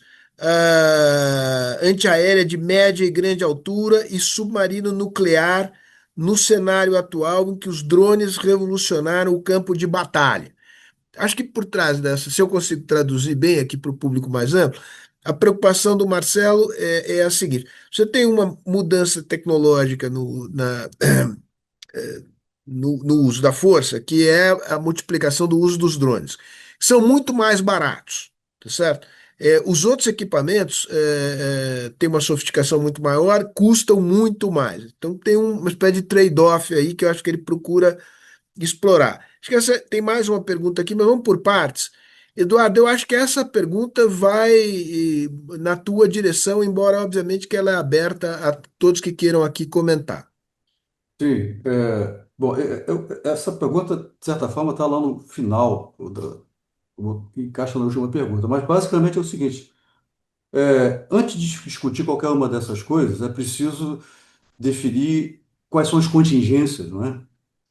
antiaérea de média e grande altura e submarino nuclear no cenário atual em que os drones revolucionaram o campo de batalha. Acho que por trás dessa, se eu consigo traduzir bem aqui para o público mais amplo, a preocupação do Marcelo é a seguinte: você tem uma mudança tecnológica no uso da força, que é a multiplicação do uso dos drones, que são muito mais baratos, tá certo? Os outros equipamentos têm uma sofisticação muito maior, custam muito mais. Então tem uma espécie de trade-off aí que eu acho que ele procura explorar. Acho que tem mais uma pergunta aqui, mas vamos por partes. Eduardo, eu acho que essa pergunta vai na tua direção, embora obviamente que ela é aberta a todos que queiram aqui comentar. Sim, bom, essa pergunta, de certa forma, está lá no final, encaixa na última pergunta, mas basicamente é o seguinte: antes de discutir qualquer uma dessas coisas, é preciso definir quais são as contingências, não é,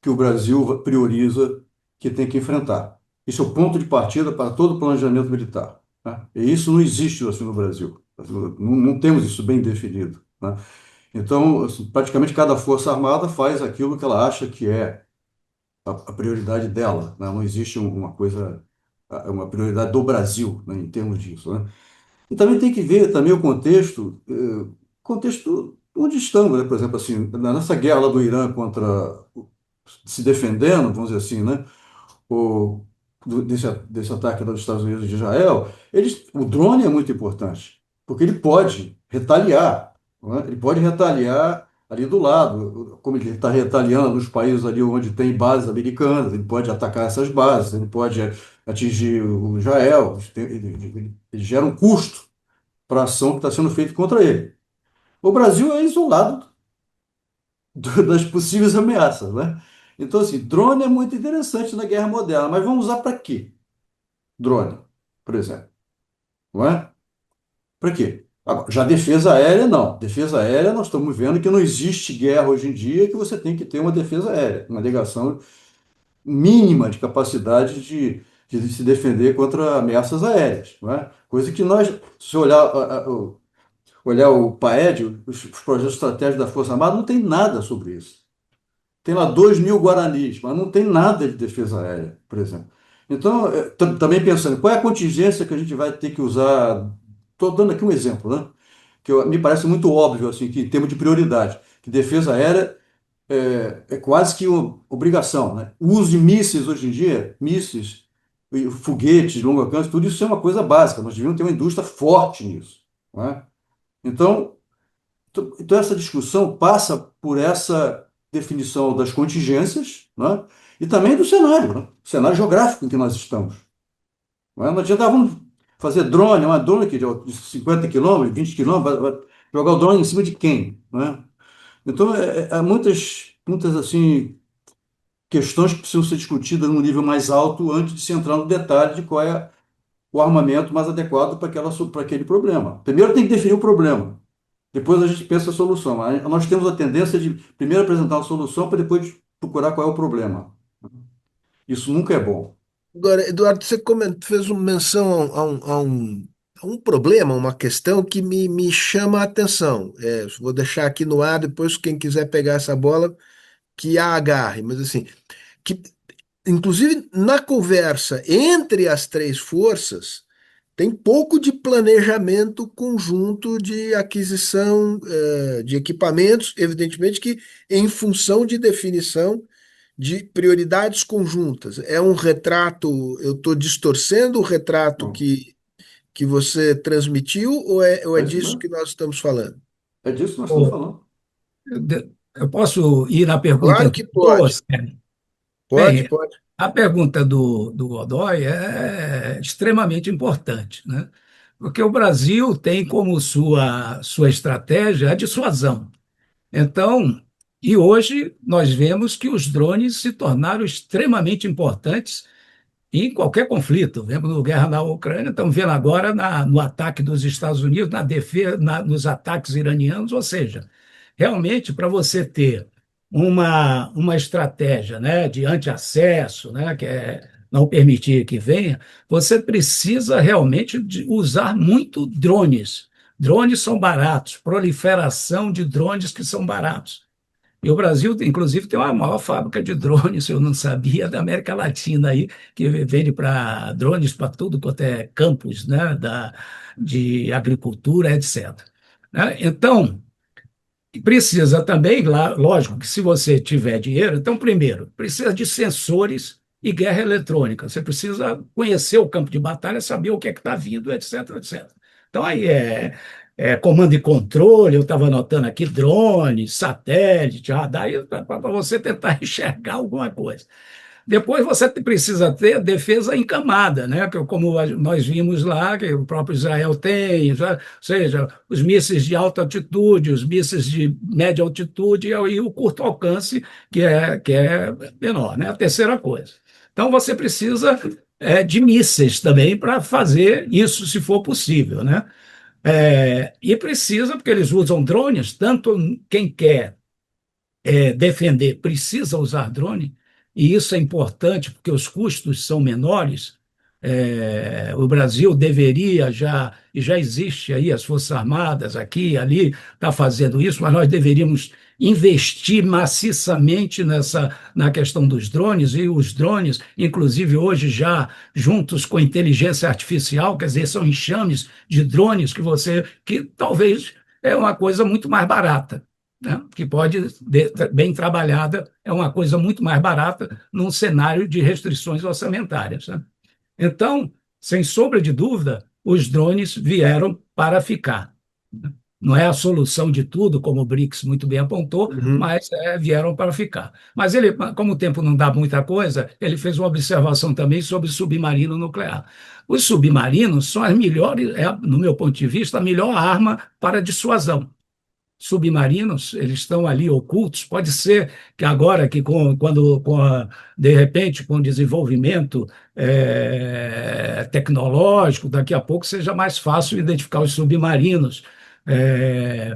que o Brasil prioriza que tem que enfrentar. Isso é o ponto de partida para todo o planejamento militar, né? E isso não existe assim no Brasil. Não temos isso bem definido, né? Então, assim, praticamente cada força armada faz aquilo que ela acha que é a prioridade dela, né? Não existe uma coisa, uma prioridade do Brasil, né, em termos disso, né? E também tem que ver também o contexto onde estamos, né? Por exemplo, assim, nessa guerra lá do Irã se defendendo, vamos dizer assim, né? o, desse ataque dos Estados Unidos e de Israel, o drone é muito importante, porque ele pode retaliar, não é? Ele pode retaliar ali do lado, como ele está retaliando nos países ali onde tem bases americanas, ele pode atacar essas bases, ele pode atingir o Israel, ele gera um custo para a ação que está sendo feita contra ele. O Brasil é isolado das possíveis ameaças, né? Então, assim, drone é muito interessante na guerra moderna, mas vamos usar para quê? Drone, por exemplo, não é? Para quê? Agora, já defesa aérea, não. Defesa aérea, nós estamos vendo que não existe guerra hoje em dia que você tem que ter uma defesa aérea, uma negação mínima de capacidade de se defender contra ameaças aéreas, não é? Coisa que nós, se olhar, olhar o PAED, os projetos estratégicos da Força Armada, não tem nada sobre isso. Tem lá 2.000 guaranis, mas não tem nada de defesa aérea, por exemplo. Então, também pensando, qual é a contingência que a gente vai ter que usar? Estou dando aqui um exemplo, né? Me parece muito óbvio, assim, que em termos de prioridade, que defesa aérea é quase que uma obrigação, né? O uso de mísseis hoje em dia, mísseis, e foguetes de longo alcance, tudo isso é uma coisa básica. Nós devíamos ter uma indústria forte nisso, não é? Então, então, essa discussão passa por essa definição das contingências, né? E também do cenário, né? O cenário geográfico em que nós estamos. Não adianta fazer drone, uma drone aqui de 50 quilômetros, 20 quilômetros, vai jogar o drone em cima de quem? Né? Então, há muitas assim, questões que precisam ser discutidas num nível mais alto antes de se entrar no detalhe de qual é o armamento mais adequado para aquele problema. Primeiro tem que definir o problema. Depois a gente pensa a solução. Nós temos a tendência de primeiro apresentar a solução para depois procurar qual é o problema. Isso nunca é bom. Agora, Eduardo, você fez uma menção a um problema, uma questão que me chama a atenção. Vou deixar aqui no ar, depois quem quiser pegar essa bola, que a agarre. Mas assim, que inclusive na conversa entre as três forças, tem pouco de planejamento conjunto de aquisição de equipamentos, evidentemente que em função de definição de prioridades conjuntas. É um retrato, eu estou distorcendo o retrato Bom, que você transmitiu, ou é é isso disso que mesmo. nós estamos falando? É disso que nós estamos Ô, falando. eu posso ir na pergunta Claro do que doutor, pode. Sérgio? Pode, Bem, pode. a pergunta do Godoy é extremamente importante, né? Porque o Brasil tem como sua estratégia a dissuasão. Então, e hoje nós vemos que os drones se tornaram extremamente importantes em qualquer conflito. Vemos no guerra na Ucrânia, estamos vendo agora no ataque dos Estados Unidos, na defesa, nos ataques iranianos, ou seja, realmente para você ter uma estratégia, né, de anti-acesso, né, que é não permitir que venha, você precisa realmente de usar muito drones. Drones são baratos, proliferação de drones que são baratos. E o Brasil, inclusive, tem uma maior fábrica de drones, eu não sabia, da América Latina aí, que vende para drones para tudo quanto é campos, né, de agricultura, etc. Né? Então, precisa também, lógico, que se você tiver dinheiro, então, primeiro, precisa de sensores e guerra eletrônica. Você precisa conhecer o campo de batalha, saber o que é que está vindo, etc, etc. Então, aí é comando e controle, eu estava anotando aqui, drone, satélite, radar, para você tentar enxergar alguma coisa. Depois você precisa ter defesa em camada, né? Como nós vimos lá, que o próprio Israel tem, ou seja, os mísseis de alta altitude, os mísseis de média altitude e o curto alcance, que é menor, né? A terceira coisa. Então você precisa de mísseis também para fazer isso, se for possível, né? E precisa, porque eles usam drones, tanto quem quer defender precisa usar drone, e isso é importante porque os custos são menores. O Brasil deveria já, e já existe aí as Forças Armadas aqui e ali, está fazendo isso, mas nós deveríamos investir maciçamente na questão dos drones, e os drones, inclusive hoje já juntos com inteligência artificial, quer dizer, são enxames de drones que talvez é uma coisa muito mais barata, né? Que pode, bem trabalhada, é uma coisa muito mais barata num cenário de restrições orçamentárias, né? Então, sem sombra de dúvida, os drones vieram para ficar. Não é a solução de tudo, como o BRICS muito bem apontou, Uhum. mas vieram para ficar. Mas ele, como o tempo não dá muita coisa, ele fez uma observação também sobre submarino nuclear. Os submarinos são as melhores, no meu ponto de vista, a melhor arma para dissuasão. Submarinos, eles estão ali ocultos. Pode ser que agora, de repente, com o desenvolvimento tecnológico, daqui a pouco seja mais fácil identificar os submarinos. É,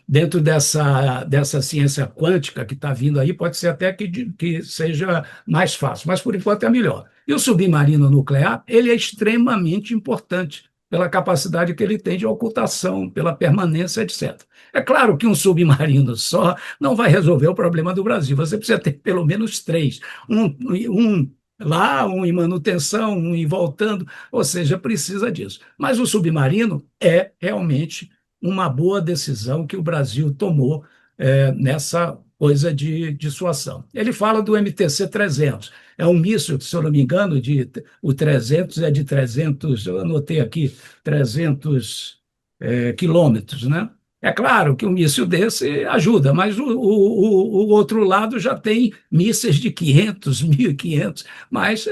Dentro dessa ciência quântica que está vindo aí, pode ser até que seja mais fácil, mas por enquanto é melhor. E o submarino nuclear, ele é extremamente importante pela capacidade que ele tem de ocultação, pela permanência, etc. É claro que um submarino só não vai resolver o problema do Brasil. Você precisa ter pelo menos três. Um lá, um em manutenção, um em voltando, ou seja, precisa disso. Mas o submarino é realmente uma boa decisão que o Brasil tomou nessa coisa de dissuasão. Ele fala do MTC-300. É um míssil, se eu não me engano, o 300 é de 300, eu anotei aqui, 300 quilômetros, né? É claro que um míssil desse ajuda, mas o outro lado já tem mísseis de 500, 1.500, mas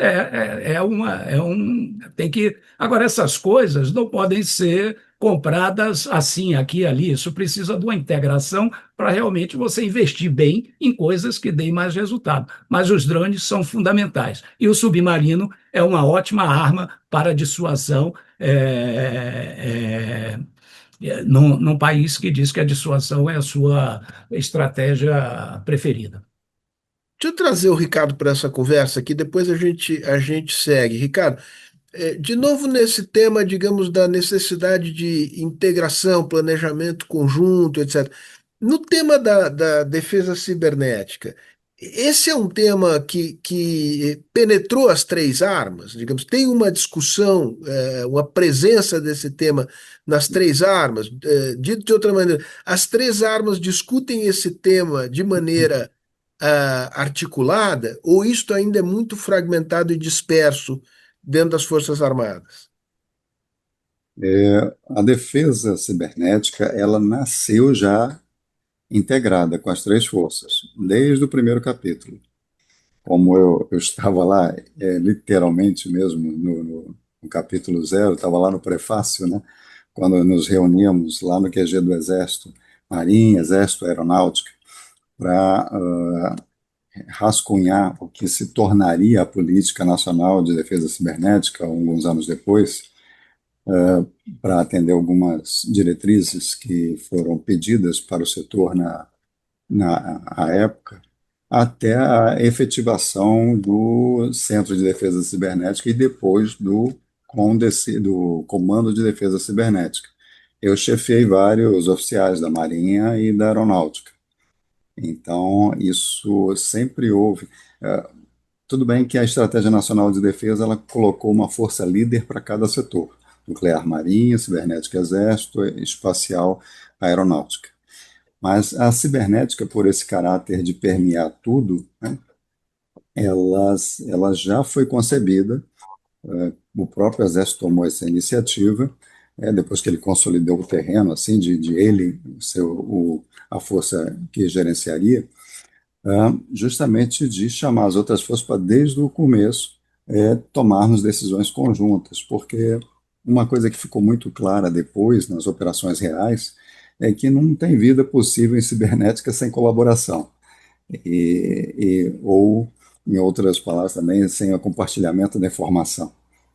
tem que... Agora, essas coisas não podem ser compradas assim, aqui e ali. Isso precisa de uma integração para realmente você investir bem em coisas que deem mais resultado. Mas os drones são fundamentais. E o submarino é uma ótima arma para dissuasão num país que diz que a dissuasão é a sua estratégia preferida. Deixa eu trazer o Ricardo para essa conversa aqui, depois a gente segue. Ricardo, de novo nesse tema, digamos, da necessidade de integração, planejamento conjunto, etc. No tema da defesa cibernética, esse é um tema que penetrou as três armas, digamos, tem uma discussão, uma presença desse tema nas três armas. Dito de outra maneira, as três armas discutem esse tema de maneira articulada, ou isto ainda é muito fragmentado e disperso dentro das Forças Armadas? A defesa cibernética, ela nasceu já integrada com as três forças, desde o primeiro capítulo. Como eu estava lá, literalmente mesmo, no capítulo 0, estava lá no prefácio, né, quando nos reuníamos lá no QG do Exército, Marinha, Exército, Aeronáutica, para rascunhar o que se tornaria a Política Nacional de Defesa Cibernética, alguns anos depois, para atender algumas diretrizes que foram pedidas para o setor na época, até a efetivação do Centro de Defesa Cibernética e depois do Comando de Defesa Cibernética. Eu chefiei vários oficiais da Marinha e da Aeronáutica. Então, isso sempre houve. Tudo bem que a Estratégia Nacional de Defesa ela colocou uma força líder para cada setor: nuclear, marinha, cibernética, exército, espacial, aeronáutica. Mas a cibernética, por esse caráter de permear tudo, né, ela já foi concebida, o próprio exército tomou essa iniciativa, depois que ele consolidou o terreno, assim, de ele ser a força que gerenciaria. justamente de chamar as outras forças para, desde o começo, tomarmos decisões conjuntas, porque uma coisa que ficou muito clara depois, nas operações reais, é que não tem vida possível em cibernética sem colaboração, ou, em outras palavras também, sem o compartilhamento da informação.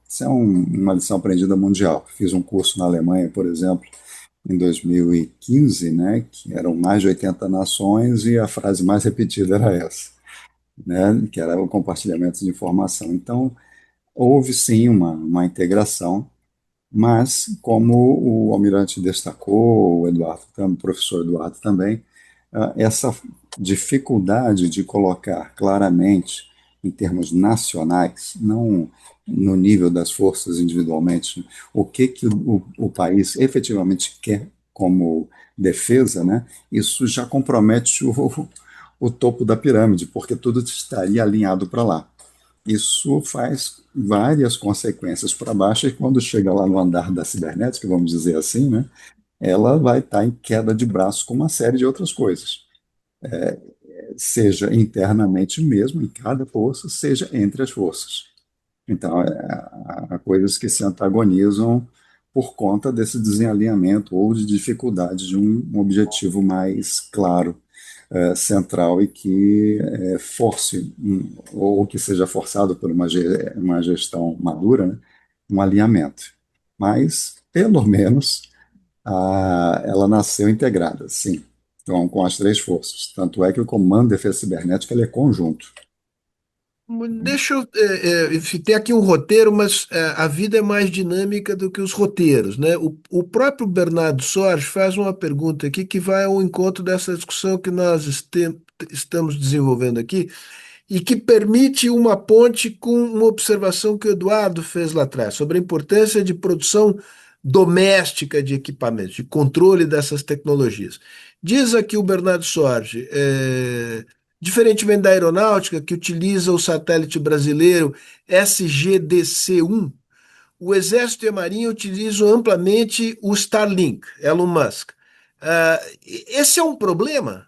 Isso é uma lição aprendida mundial. Fiz um curso na Alemanha, por exemplo, em 2015, né, que eram mais de 80 nações e a frase mais repetida era essa, né, que era o compartilhamento de informação. Então, houve sim uma integração, mas, como o Almirante destacou, o Eduardo, o professor Eduardo também, essa dificuldade de colocar claramente, em termos nacionais, não no nível das forças individualmente, o que o país efetivamente quer como defesa, né, isso já compromete o topo da pirâmide, porque tudo estaria alinhado para lá. Isso faz várias consequências para baixo, e quando chega lá no andar da cibernética, vamos dizer assim, né, ela vai estar em queda de braço com uma série de outras coisas, seja internamente mesmo, em cada força, seja entre as forças. Então, há coisas que se antagonizam por conta desse desalinhamento ou de dificuldade de um objetivo mais claro, central, e que force, ou que seja forçado por uma gestão madura, né, um alinhamento. Mas, pelo menos, ela nasceu integrada, sim, com as três forças. Tanto é que o Comando de Defesa Cibernética ele é conjunto. Deixa eu. Tem aqui um roteiro, mas a vida é mais dinâmica do que os roteiros, né? O próprio Bernardo Soares faz uma pergunta aqui que vai ao encontro dessa discussão que nós estamos desenvolvendo aqui e que permite uma ponte com uma observação que o Eduardo fez lá atrás sobre a importância de produção doméstica de equipamentos, de controle dessas tecnologias. Diz aqui o Bernardo Sorge, diferentemente da aeronáutica, que utiliza o satélite brasileiro SGDC-1, o Exército e a Marinha utilizam amplamente o Starlink, Elon Musk. Esse é um problema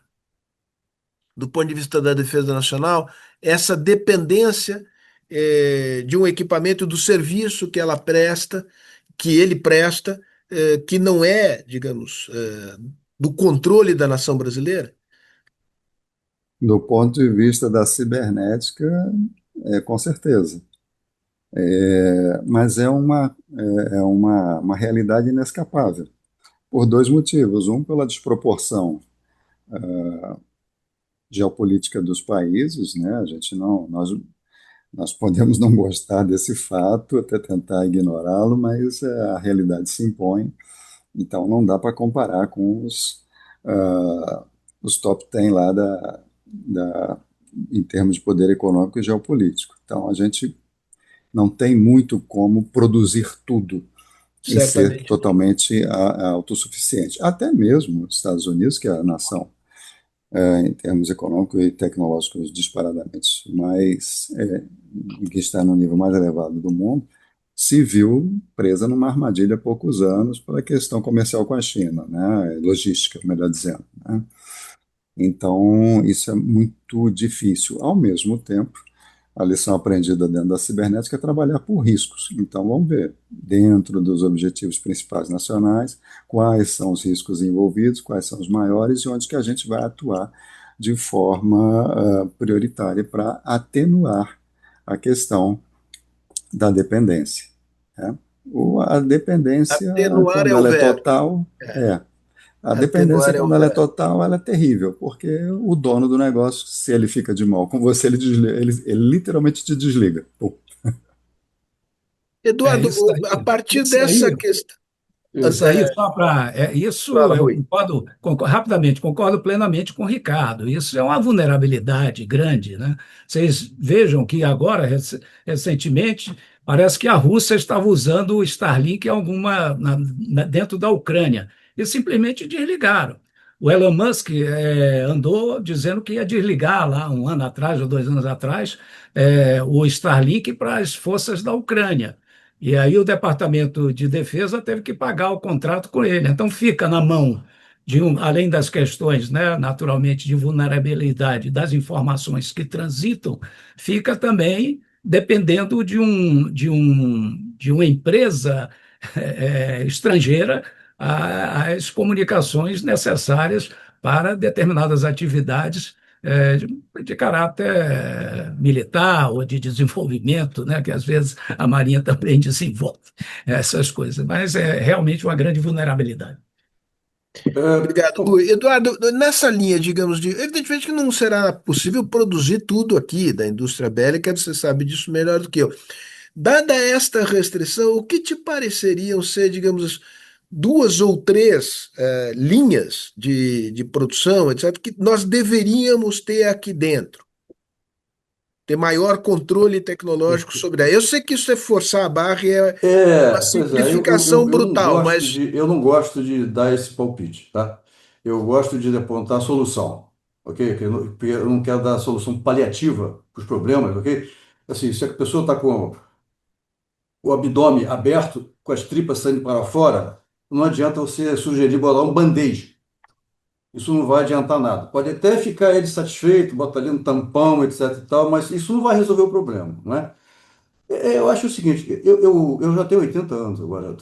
do ponto de vista da defesa nacional, essa dependência de um equipamento do serviço que ela presta, que ele presta, que não é, digamos, do controle da nação brasileira? Do ponto de vista da cibernética, com certeza. Mas uma realidade inescapável, por dois motivos. Um, pela desproporção geopolítica dos países, né? A gente não, nós podemos não gostar desse fato, até tentar ignorá-lo, mas a realidade se impõe. Então não dá para comparar com os top 10 lá em termos de poder econômico e geopolítico. Então a gente não tem muito como produzir tudo e ser Certamente não. totalmente autossuficiente. Até mesmo os Estados Unidos, que é a nação, em termos econômicos e tecnológicos disparadamente que está no nível mais elevado do mundo, se viu presa numa armadilha há poucos anos pela questão comercial com a China, né? Logística, melhor dizendo, né? Então, isso é muito difícil. Ao mesmo tempo, a lição aprendida dentro da cibernética é trabalhar por riscos. Então, vamos ver, dentro dos objetivos principais nacionais, quais são os riscos envolvidos, quais são os maiores e onde que a gente vai atuar de forma prioritária para atenuar a questão da dependência, né? A dependência, Atenuar quando é o ela é verbo. total, É, a dependência, atenuar é o quando ela é verbo. total, ela é terrível, porque o dono do negócio, se ele fica de mal com você, ele literalmente te desliga. Pô. É Eduardo, isso a aí. partir Isso dessa aí questão. Isso aí, só para. Isso Fala, eu Rui. concordo rapidamente, concordo plenamente com o Ricardo. Isso é uma vulnerabilidade grande, né? Vocês vejam que agora, recentemente, parece que a Rússia estava usando o Starlink em dentro da Ucrânia e simplesmente desligaram. O Elon Musk andou dizendo que ia desligar lá um ano atrás ou 2 anos atrás o Starlink para as forças da Ucrânia. E aí o Departamento de Defesa teve que pagar o contrato com ele. Então fica na mão além das questões, né, naturalmente, de vulnerabilidade das informações que transitam, fica também dependendo de uma empresa estrangeira as comunicações necessárias para determinadas atividades de caráter militar ou de desenvolvimento, né, que às vezes a Marinha também desenvolve essas coisas, mas é realmente uma grande vulnerabilidade. Obrigado. Bom, Eduardo, nessa linha, digamos, evidentemente que não será possível produzir tudo aqui da indústria bélica, você sabe disso melhor do que eu. Dada esta restrição, o que te pareceriam ser, digamos, duas ou três linhas de produção, etc., que nós deveríamos ter aqui dentro? Ter maior controle tecnológico sobre ela. Eu sei que isso é forçar a barra e é uma pois é, simplificação brutal, mas eu não gosto de dar esse palpite, tá? Eu gosto de apontar a solução, ok? Porque eu não quero dar a solução paliativa para os problemas, ok? Assim, se a pessoa está com o abdômen aberto, com as tripas saindo para fora, não adianta você sugerir botar um band-aid. Isso não vai adiantar nada. Pode até ficar ele satisfeito, botar ali um tampão, etc e tal, mas isso não vai resolver o problema, não é? Eu acho o seguinte, eu já tenho 80 anos agora,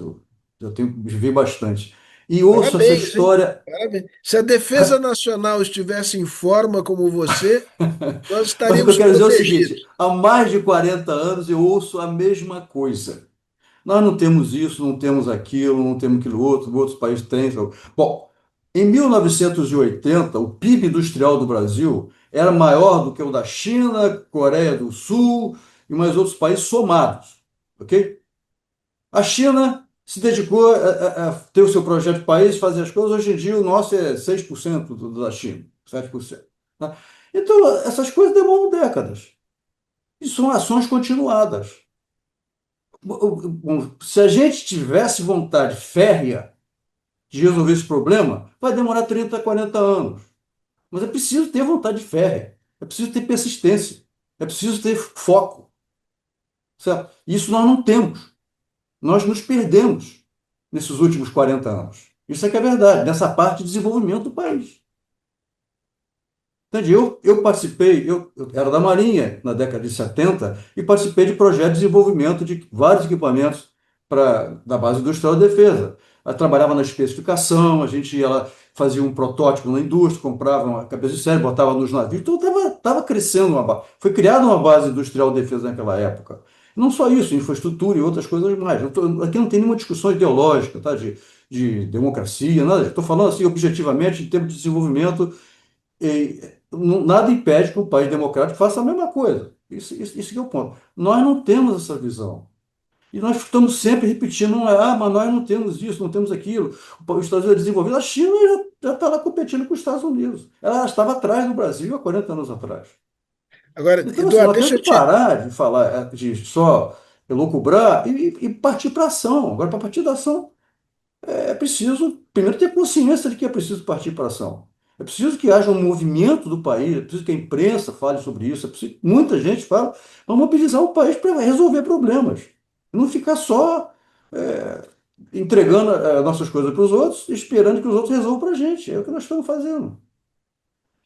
já tenho, vivi bastante. E ouço essa parabéns, hein? história, Parabéns. Se a Defesa Nacional estivesse em forma como você, nós mas o que eu estaríamos quero dizer é o seguinte, protegidos. há mais de 40 anos eu ouço a mesma coisa. Nós não temos isso, não temos aquilo, não temos aquilo outro, outros países têm. Bom, em 1980, o PIB industrial do Brasil era maior do que o da China, Coreia do Sul e mais outros países somados, ok? A China se dedicou a ter o seu projeto de país, fazer as coisas. Hoje em dia, o nosso é 6% da China, 7%. Tá? Então, essas coisas demoram décadas. E são ações continuadas. Bom, se a gente tivesse vontade férrea de resolver esse problema, vai demorar 30, 40 anos. Mas é preciso ter vontade férrea, é preciso ter persistência, é preciso ter foco. Certo? Isso nós não temos. Nós nos perdemos nesses últimos 40 anos. Isso é que é verdade, nessa parte de desenvolvimento do país. Entende? Eu participei, eu era da Marinha na década de 70 e participei de projetos de desenvolvimento de vários equipamentos da base industrial de defesa. Eu trabalhava na especificação, a gente ia lá, fazia um protótipo na indústria, comprava uma cabeça de série, botava nos navios, então estava crescendo uma base. Foi criada uma base industrial de defesa naquela época. Não só isso, infraestrutura e outras coisas mais. Aqui não tem nenhuma discussão ideológica, tá? De democracia, nada. Estou falando assim objetivamente em termos de desenvolvimento nada impede que um país democrático faça a mesma coisa. Isso que é o ponto. Nós não temos essa visão. E nós estamos sempre repetindo, mas nós não temos isso, não temos aquilo. Os Estados Unidos é desenvolvido, a China já está lá competindo com os Estados Unidos. Ela estava atrás do Brasil há 40 anos atrás. Agora, Então, assim, Eduardo, nós temos deixa que eu te. parar de falar, de só elucubrar e partir para a ação. Agora, para partir da ação, é preciso, primeiro, ter consciência de que é preciso partir para a ação. É preciso que haja um movimento do país, é preciso que a imprensa fale sobre isso, é preciso que muita gente fale para mobilizar o país para resolver problemas. Não ficar só entregando nossas coisas para os outros, esperando que os outros resolvam para a gente. É o que nós estamos fazendo.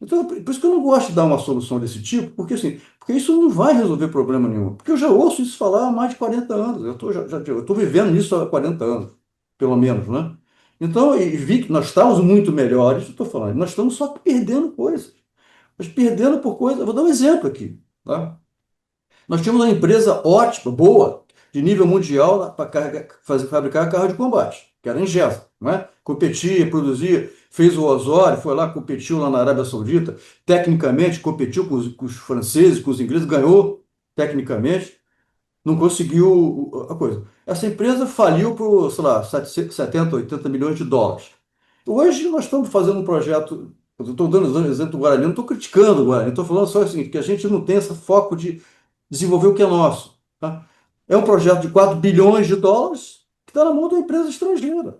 Então, por isso que eu não gosto de dar uma solução desse tipo, porque assim, porque isso não vai resolver problema nenhum. Porque eu já ouço isso falar há mais de 40 anos. Eu tô vivendo isso há 40 anos, pelo menos, né? Então, e vi que nós estamos muito melhores, estou falando, nós estamos só perdendo coisas. Mas perdendo por coisas. Eu vou dar um exemplo aqui, tá? Nós tínhamos uma empresa ótima, boa, de nível mundial para fabricar carro de combate, que era a Ingesa, não é? Competia, produzia, fez o Osório, foi lá, competiu lá na Arábia Saudita, tecnicamente competiu com os franceses, com os ingleses, ganhou tecnicamente, não conseguiu a coisa. Essa empresa faliu por, sei lá, 70, 80 milhões de dólares. Hoje nós estamos fazendo um projeto, eu estou dando exemplo do Guarani, não estou criticando o Guarani, estou falando só o seguinte, que a gente não tem esse foco de desenvolver o que é nosso. Tá? É um projeto de 4 bilhões de dólares que está na mão de uma empresa estrangeira.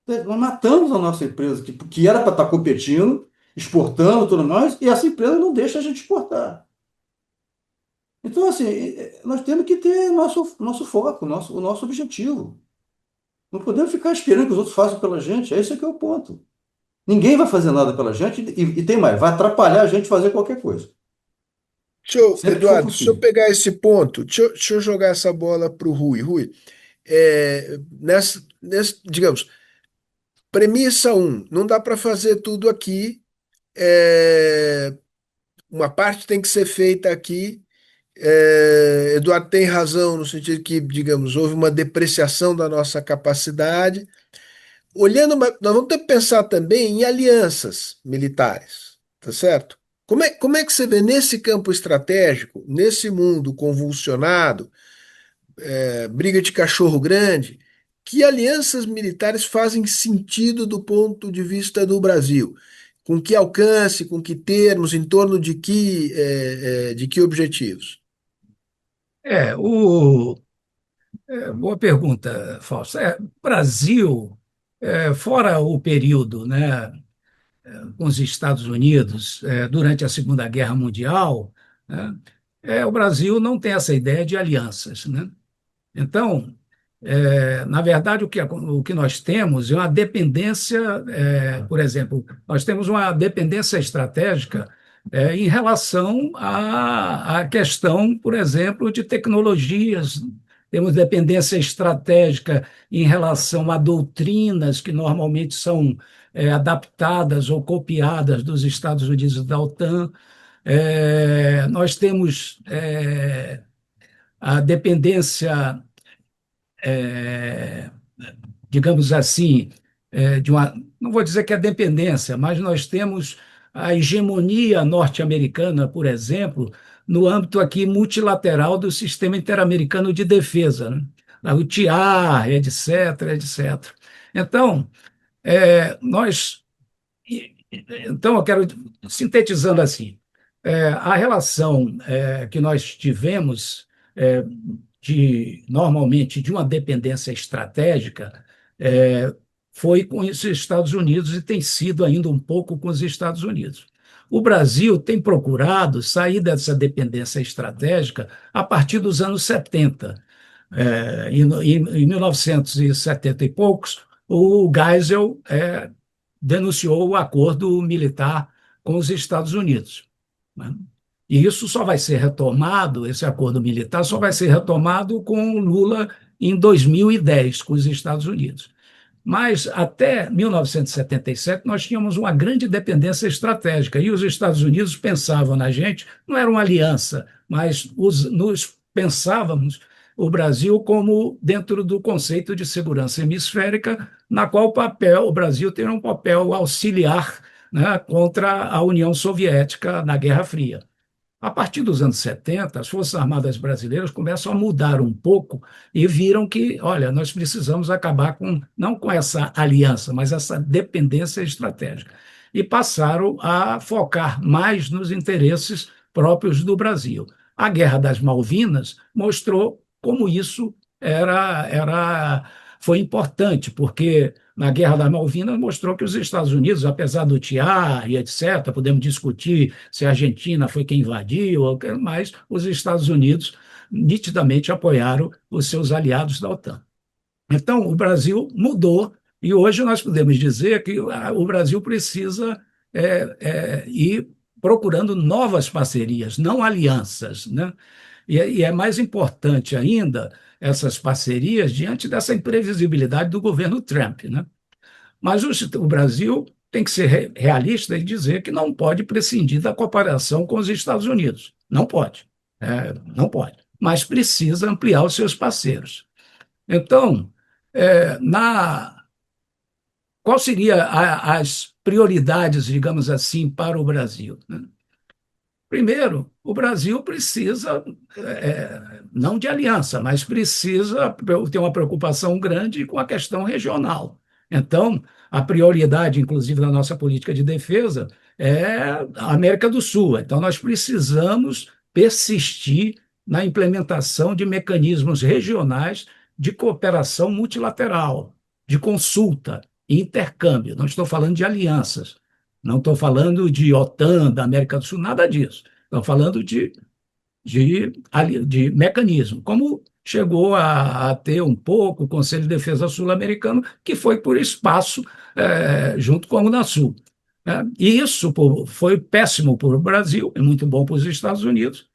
Nós matamos a nossa empresa, que era para estar competindo, exportando tudo mais, e essa empresa não deixa a gente exportar. Então, assim, nós temos que ter nosso foco, o nosso objetivo. Não podemos ficar esperando que os outros façam pela gente. Esse é que é o ponto. Ninguém vai fazer nada pela gente e tem mais, vai atrapalhar a gente fazer qualquer coisa. Sempre que for Eduardo, deixa eu possível. pegar esse ponto, deixa eu jogar essa bola para o Rui. Rui, digamos, premissa um, não dá para fazer tudo aqui, é, uma parte tem que ser feita aqui. Eduardo tem razão no sentido que, digamos, houve uma depreciação da nossa capacidade. Nós vamos ter que pensar também em alianças militares, tá certo? Como é que você vê nesse campo estratégico, nesse mundo convulsionado, briga de cachorro grande, que alianças militares fazem sentido do ponto de vista do Brasil? Com que alcance, com que termos, em torno de que objetivos? É, o, boa pergunta, Fausto. Brasil, fora o período, né, com os Estados Unidos, durante a Segunda Guerra Mundial, né, o Brasil não tem essa ideia de alianças, né? Então, na verdade, o que nós temos é uma dependência, por exemplo, nós temos uma dependência estratégica em relação à questão, por exemplo, de tecnologias. Temos dependência estratégica em relação a doutrinas que normalmente são adaptadas ou copiadas dos Estados Unidos e da OTAN. Nós temos a dependência digamos assim, de uma. Não vou dizer que é dependência, mas nós temos a hegemonia norte-americana, por exemplo, no âmbito aqui multilateral do sistema interamericano de defesa, né? O TIAR, etc., etc. Então, nós. Então, eu quero, sintetizando assim, a relação que nós tivemos é, normalmente, de uma dependência estratégica, é, foi com os Estados Unidos e tem sido ainda um pouco com os Estados Unidos. O Brasil tem procurado sair dessa dependência estratégica a partir dos anos 70. Em 1970 e poucos, o Geisel denunciou o acordo militar com os Estados Unidos, né? E isso só vai ser retomado, esse acordo militar só vai ser retomado com Lula em 2010, com os Estados Unidos. Mas até 1977 nós tínhamos uma grande dependência estratégica e os Estados Unidos pensavam na gente, não era uma aliança, mas nos pensávamos o Brasil como dentro do conceito de segurança hemisférica, na qual o Brasil tem um papel auxiliar, né, contra a União Soviética na Guerra Fria. A partir dos anos 70, as Forças Armadas brasileiras começam a mudar um pouco e viram que, olha, nós precisamos acabar não com essa aliança, mas essa dependência estratégica. E passaram a focar mais nos interesses próprios do Brasil. A Guerra das Malvinas mostrou como isso foi importante, porque na Guerra das Malvinas mostrou que os Estados Unidos, apesar do TIAR e etc., podemos discutir se a Argentina foi quem invadiu, mas os Estados Unidos nitidamente apoiaram os seus aliados da OTAN. Então, o Brasil mudou e hoje nós podemos dizer que o Brasil precisa ir procurando novas parcerias, não alianças, né? E é mais importante ainda essas parcerias diante dessa imprevisibilidade do governo Trump, né? Mas o Brasil tem que ser realista e dizer que não pode prescindir da cooperação com os Estados Unidos. Não pode. Não pode. Mas precisa ampliar os seus parceiros. Então, qual seria as prioridades, digamos assim, para o Brasil, né? Primeiro, o Brasil precisa, não de aliança, mas precisa ter uma preocupação grande com a questão regional. Então, a prioridade, inclusive, da nossa política de defesa é a América do Sul. Então, nós precisamos persistir na implementação de mecanismos regionais de cooperação multilateral, de consulta e intercâmbio. Não estou falando de alianças. Não estou falando de OTAN, da América do Sul, nada disso. Estou falando de mecanismo, como chegou a ter um pouco o Conselho de Defesa Sul-Americano, que foi por espaço junto com a Unasul. Né? E isso foi péssimo para o Brasil e muito bom para os Estados Unidos,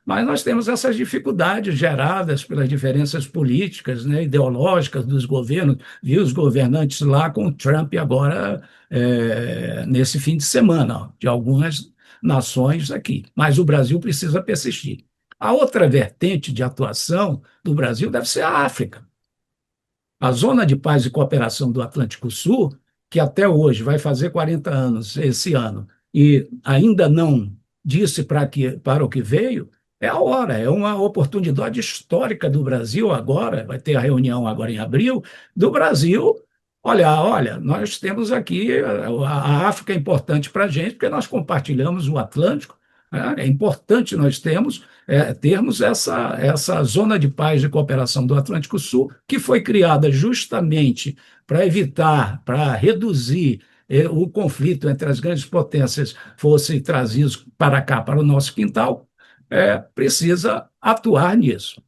mas nós temos essas dificuldades geradas pelas diferenças políticas, né, ideológicas dos governos. Vi os governantes lá com o Trump agora, nesse fim de semana, ó, de algumas nações aqui. Mas o Brasil precisa persistir. A outra vertente de atuação do Brasil deve ser a África. A Zona de Paz e Cooperação do Atlântico Sul, que até hoje vai fazer 40 anos esse ano, e ainda não disse para o que veio, é a hora, é uma oportunidade histórica do Brasil agora, vai ter a reunião agora em abril, do Brasil. Olha, nós temos aqui, a África é importante para a gente, porque nós compartilhamos o Atlântico, né? É importante nós termos essa zona de paz e cooperação do Atlântico Sul, que foi criada justamente para evitar, para reduzir o conflito entre as grandes potências fosse trazido para cá, para o nosso quintal, precisa atuar nisso.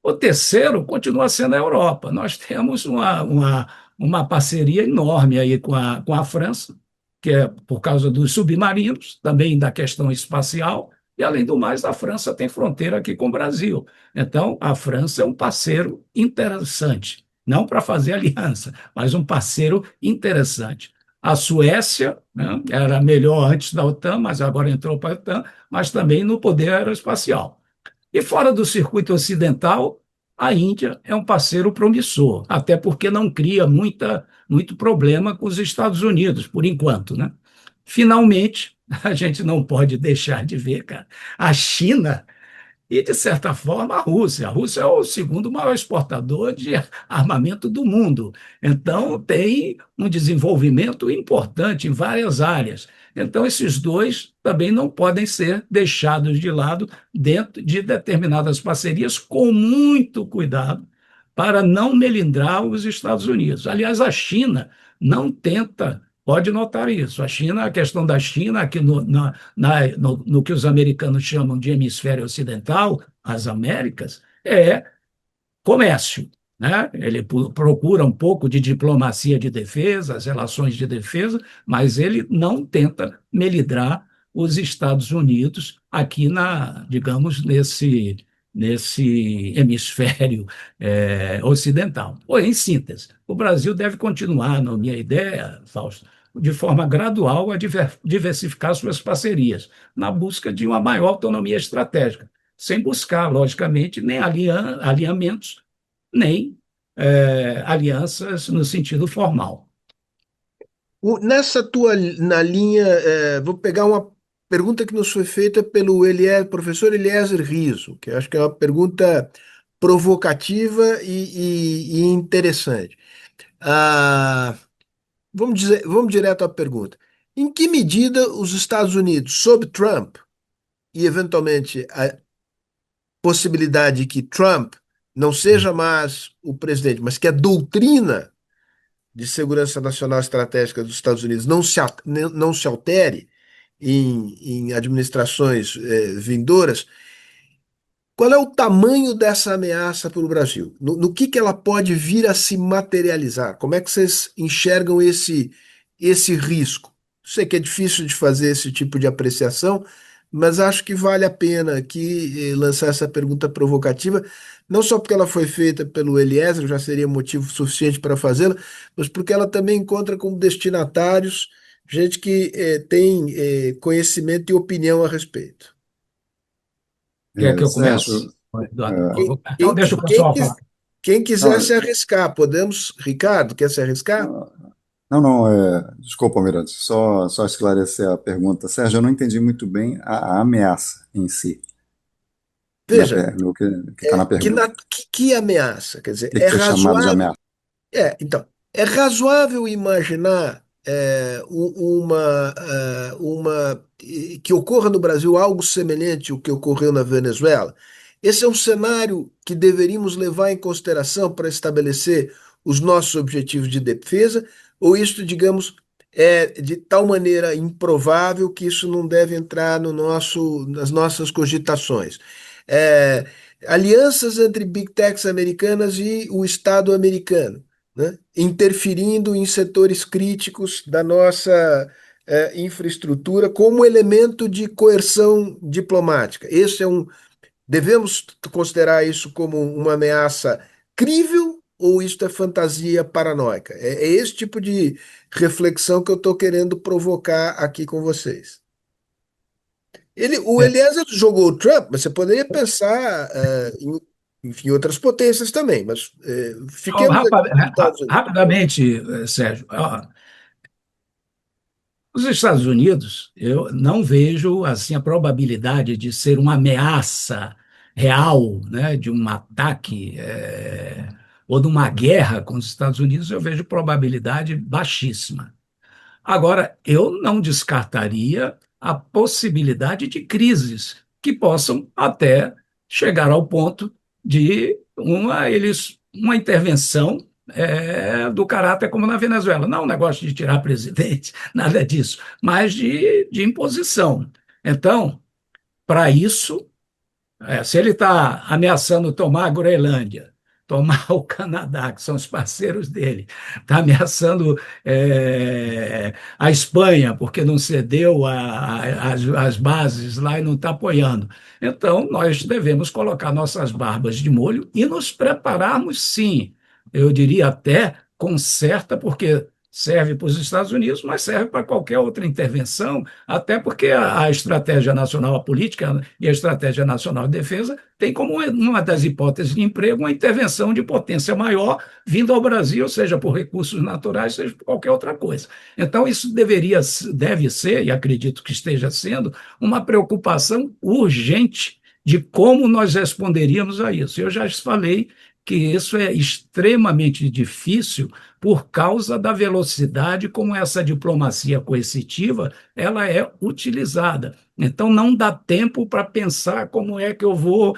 O terceiro continua sendo a Europa. Nós temos uma parceria enorme aí com a França, que é por causa dos submarinos, também da questão espacial, e, além do mais, a França tem fronteira aqui com o Brasil. Então, a França é um parceiro interessante, não para fazer aliança, mas um parceiro interessante. A Suécia, né, era melhor antes da OTAN, mas agora entrou para a OTAN, mas também no poder aeroespacial. E fora do circuito ocidental, a Índia é um parceiro promissor, até porque não cria muito problema com os Estados Unidos, por enquanto, né? Finalmente, a gente não pode deixar de ver, cara, a China e, de certa forma, a Rússia. A Rússia é o segundo maior exportador de armamento do mundo. Então, tem um desenvolvimento importante em várias áreas. Então, esses dois também não podem ser deixados de lado dentro de determinadas parcerias, com muito cuidado, para não melindrar os Estados Unidos. Aliás, a China não tenta. Pode notar isso. A questão da China, aqui no que os americanos chamam de hemisfério ocidental, as Américas, é comércio. Né? Ele procura um pouco de diplomacia de defesa, as relações de defesa, mas ele não tenta melindrar os Estados Unidos aqui digamos, nesse hemisfério ocidental. Em síntese, o Brasil deve continuar, na minha ideia, Fausto, de forma gradual a diversificar suas parcerias, na busca de uma maior autonomia estratégica, sem buscar, logicamente, nem alinhamentos, nem alianças no sentido formal. Nessa na linha, vou pegar uma pergunta que nos foi feita pelo professor Eliezer Riso, que eu acho que é uma pergunta provocativa e interessante. Ah, vamos direto à pergunta. Em que medida os Estados Unidos, sob Trump, e eventualmente a possibilidade de que Trump não seja mais o presidente, mas que a doutrina de segurança nacional estratégica dos Estados Unidos não se altere em administrações vindouras, qual é o tamanho dessa ameaça para o Brasil? No que ela pode vir a se materializar? Como é que vocês enxergam esse risco? Sei que é difícil de fazer esse tipo de apreciação, mas acho que vale a pena aqui lançar essa pergunta provocativa, não só porque ela foi feita pelo Eliezer, já seria motivo suficiente para fazê-la, mas porque ela também encontra como destinatários gente que tem conhecimento e opinião a respeito. Quer que eu comece? Sérgio, Eduardo? Então, Quem, deixa o quem pessoal quis- falar. quem quiser se não, arriscar, podemos. Ricardo, quer se arriscar? não, desculpa, Almirante, só esclarecer a pergunta. Sérgio, eu não entendi muito bem a ameaça em si, Veja, no que está na pergunta. que ameaça? Quer dizer, O que foi chamado de ameaça? Então, é razoável imaginar que ocorra no Brasil algo semelhante ao que ocorreu na Venezuela? Esse é um cenário que deveríamos levar em consideração para estabelecer os nossos objetivos de defesa, ou isso, digamos, é de tal maneira improvável que isso não deve entrar no nas nossas cogitações? É, alianças entre big techs americanas e o Estado americano, né? Interferindo em setores críticos da nossa infraestrutura como elemento de coerção diplomática. Esse é um, devemos considerar isso como uma ameaça crível ou isso é fantasia paranoica? É esse tipo de reflexão que eu estou querendo provocar aqui com vocês. O É, Eliezer jogou o Trump, mas você poderia pensar em, enfim, outras potências também, mas ó, fiquemos aqui nos Estados Unidos. rapidamente, Sérgio, ó, os Estados Unidos, eu não vejo assim a probabilidade de ser uma ameaça real, né, de um ataque ou de uma guerra com os Estados Unidos, eu vejo probabilidade baixíssima. Agora, eu não descartaria a possibilidade de crises que possam até chegar ao ponto de uma intervenção do caráter como na Venezuela. Não um negócio de tirar presidente, nada disso, mas de imposição. Então, para isso, se ele está ameaçando tomar a Groenlândia, tomar o Canadá, que são os parceiros dele, está ameaçando a Espanha, porque não cedeu as bases lá e não está apoiando. Então, nós devemos colocar nossas barbas de molho e nos prepararmos, sim. Eu diria até com certa, porque serve para os Estados Unidos, mas serve para qualquer outra intervenção, até porque a estratégia nacional, a política e a estratégia nacional de defesa tem como uma das hipóteses de emprego uma intervenção de potência maior vindo ao Brasil, seja por recursos naturais, seja por qualquer outra coisa. Então, isso deve ser, e acredito que esteja sendo, uma preocupação urgente de como nós responderíamos a isso. Eu já falei que isso é extremamente difícil por causa da velocidade como essa diplomacia coercitiva ela é utilizada. Então, não dá tempo para pensar como é que eu vou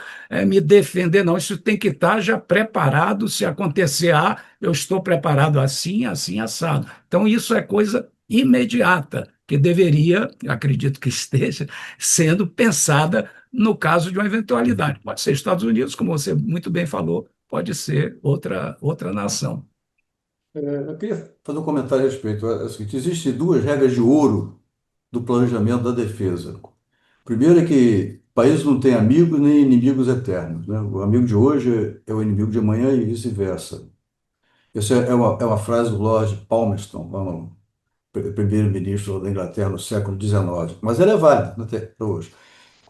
me defender, não. Isso tem que estar já preparado. Se acontecer A, eu estou preparado assim, assim, assado. Então, isso é coisa imediata, que deveria, acredito que esteja, sendo pensada no caso de uma eventualidade. Pode ser Estados Unidos, como você muito bem falou, pode ser outra nação. Eu queria fazer um comentário a respeito. É o seguinte, existem duas regras de ouro do planejamento da defesa. Primeiro é que países não têm amigos nem inimigos eternos, né? O amigo de hoje é o inimigo de amanhã e vice-versa. Essa é uma frase do Lord Palmerston, primeiro-ministro da Inglaterra no século XIX, mas ela é válida até hoje.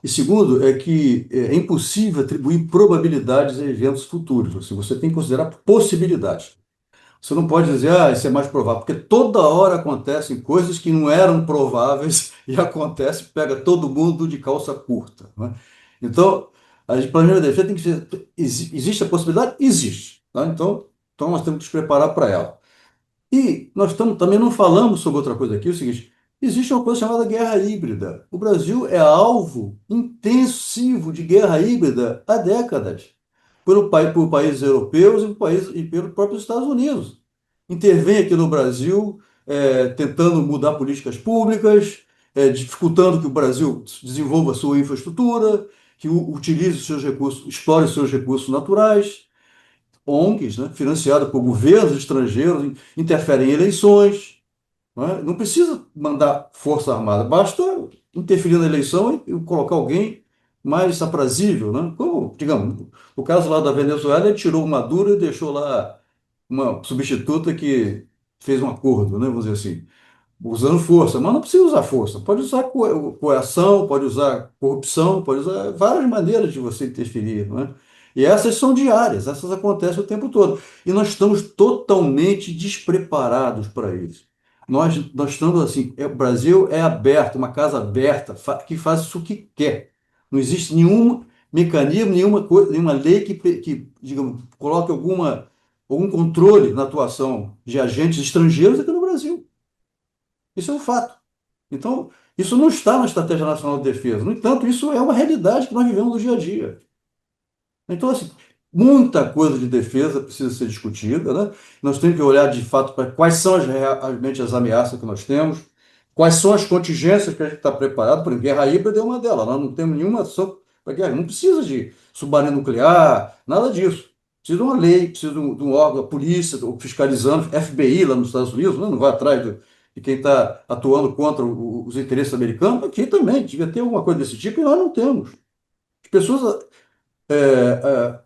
E segundo é que é impossível atribuir probabilidades a eventos futuros. Assim, você tem que considerar possibilidades. Você não pode dizer, isso é mais provável, porque toda hora acontecem coisas que não eram prováveis e acontece, pega todo mundo de calça curta, né? Então, a gente planeja a defesa tem que ser, existe a possibilidade? Existe, tá? Então nós temos que nos preparar para ela. E também não falamos sobre outra coisa aqui, é o seguinte, existe uma coisa chamada guerra híbrida. O Brasil é alvo intensivo de guerra híbrida há décadas por países europeus e pelos próprios Estados Unidos. Intervém aqui no Brasil, tentando mudar políticas públicas, dificultando que o Brasil desenvolva sua infraestrutura, que utilize os seus recursos, explore os seus recursos naturais. ONGs, né, financiadas por governos estrangeiros, interferem em eleições. Não é? Não precisa mandar força armada, basta interferir na eleição e colocar alguém mais aprazível, né? Como, digamos, o caso lá da Venezuela, ele tirou o Maduro e deixou lá uma substituta que fez um acordo, né? Vamos dizer assim, usando força, mas não precisa usar força, pode usar coerção, pode usar corrupção, pode usar várias maneiras de você interferir, não é? E essas são diárias, essas acontecem o tempo todo. E nós estamos totalmente despreparados para isso. Nós estamos assim, o Brasil é aberto, uma casa aberta, que faz isso que quer. Não existe nenhum mecanismo, nenhuma coisa, nenhuma lei que digamos, coloque algum controle na atuação de agentes estrangeiros aqui no Brasil. Isso é um fato. Então, isso não está na Estratégia Nacional de Defesa. No entanto, isso é uma realidade que nós vivemos no dia a dia. Então, assim, muita coisa de defesa precisa ser discutida, né? Nós temos que olhar de fato para quais são realmente as ameaças que nós temos, quais são as contingências que a gente está preparado. Por exemplo, guerra híbrida é uma delas. Nós não temos nenhuma ação. para guerra. Não precisa de submarino nuclear, nada disso. Precisa de uma lei, precisa de um órgão, a polícia, fiscalizando, FBI lá nos Estados Unidos, né? Não vai atrás de quem está atuando contra os interesses americanos. Aqui também devia ter alguma coisa desse tipo e nós não temos. As pessoas, é, é,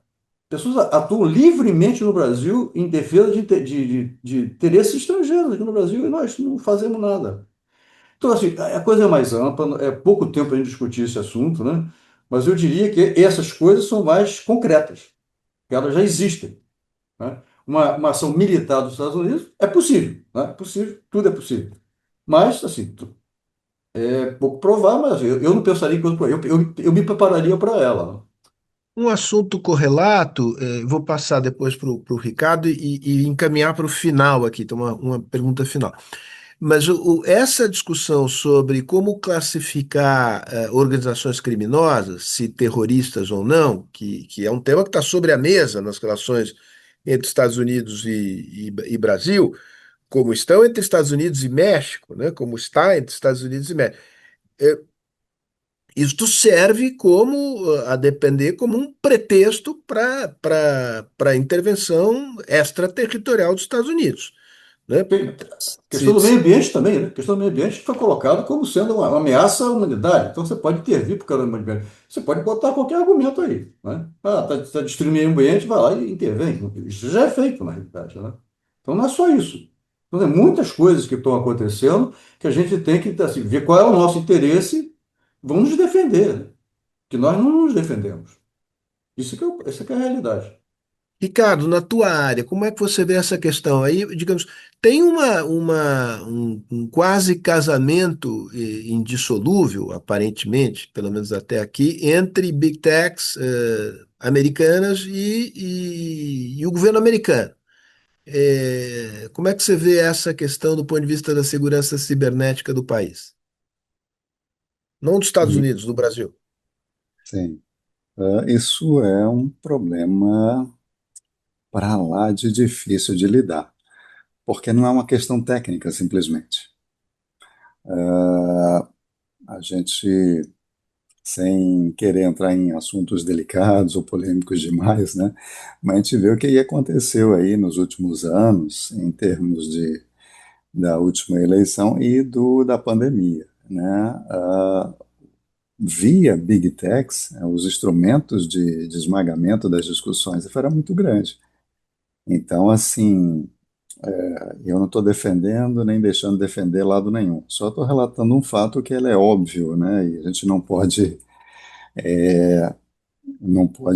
pessoas atuam livremente no Brasil em defesa de interesses estrangeiros aqui no Brasil e nós não fazemos nada. Então, assim, a coisa é mais ampla, é pouco tempo para a gente discutir esse assunto, né? Mas eu diria que essas coisas são mais concretas, que elas já existem, né? Uma ação militar dos Estados Unidos é possível, né? É possível, tudo é possível. Mas, assim, é pouco provável, mas eu não pensaria em coisa por aí. Eu me prepararia para ela, né? Um assunto correlato, vou passar depois para o Ricardo e encaminhar para o final aqui, então uma pergunta final. Mas essa discussão sobre como classificar organizações criminosas, se terroristas ou não, que é um tema que está sobre a mesa nas relações entre Estados Unidos e Brasil, como estão entre Estados Unidos e México, né, como está entre Estados Unidos e México. É, isto serve como, a depender, como um pretexto para a intervenção extraterritorial dos Estados Unidos, né? Tem a questão Se, do meio se- ambiente também, né? A questão do meio ambiente foi colocado como sendo uma ameaça à humanidade. Então você pode intervir por causa do meio ambiente. Você pode botar qualquer argumento aí, né? Ah, tá destruindo o meio ambiente, vai lá e intervém. Isso já é feito, na realidade, né? Então não é só isso. Então, tem muitas coisas que estão acontecendo que a gente tem que assim, ver qual é o nosso interesse, vamos nos defender, né? Que nós não nos defendemos. Essa que é a realidade. Ricardo, na tua área, como é que você vê essa questão aí? Digamos, tem um quase casamento indissolúvel, aparentemente, pelo menos até aqui, entre big techs americanas e o governo americano. Como é que você vê essa questão do ponto de vista da segurança cibernética do país? Não dos Estados E, Unidos, do Brasil. sim, isso é um problema para lá de difícil de lidar, porque não é uma questão técnica, simplesmente. A gente, sem querer entrar em assuntos delicados ou polêmicos demais, né? Mas a gente vê o que aconteceu aí nos últimos anos, em termos da última eleição e da pandemia, né? Via Big Techs, os instrumentos de esmagamento das discussões era muito grande. Então, assim, eu não estou defendendo nem deixando de defender lado nenhum. Só estou relatando um fato que ele é óbvio, né? E a gente não pode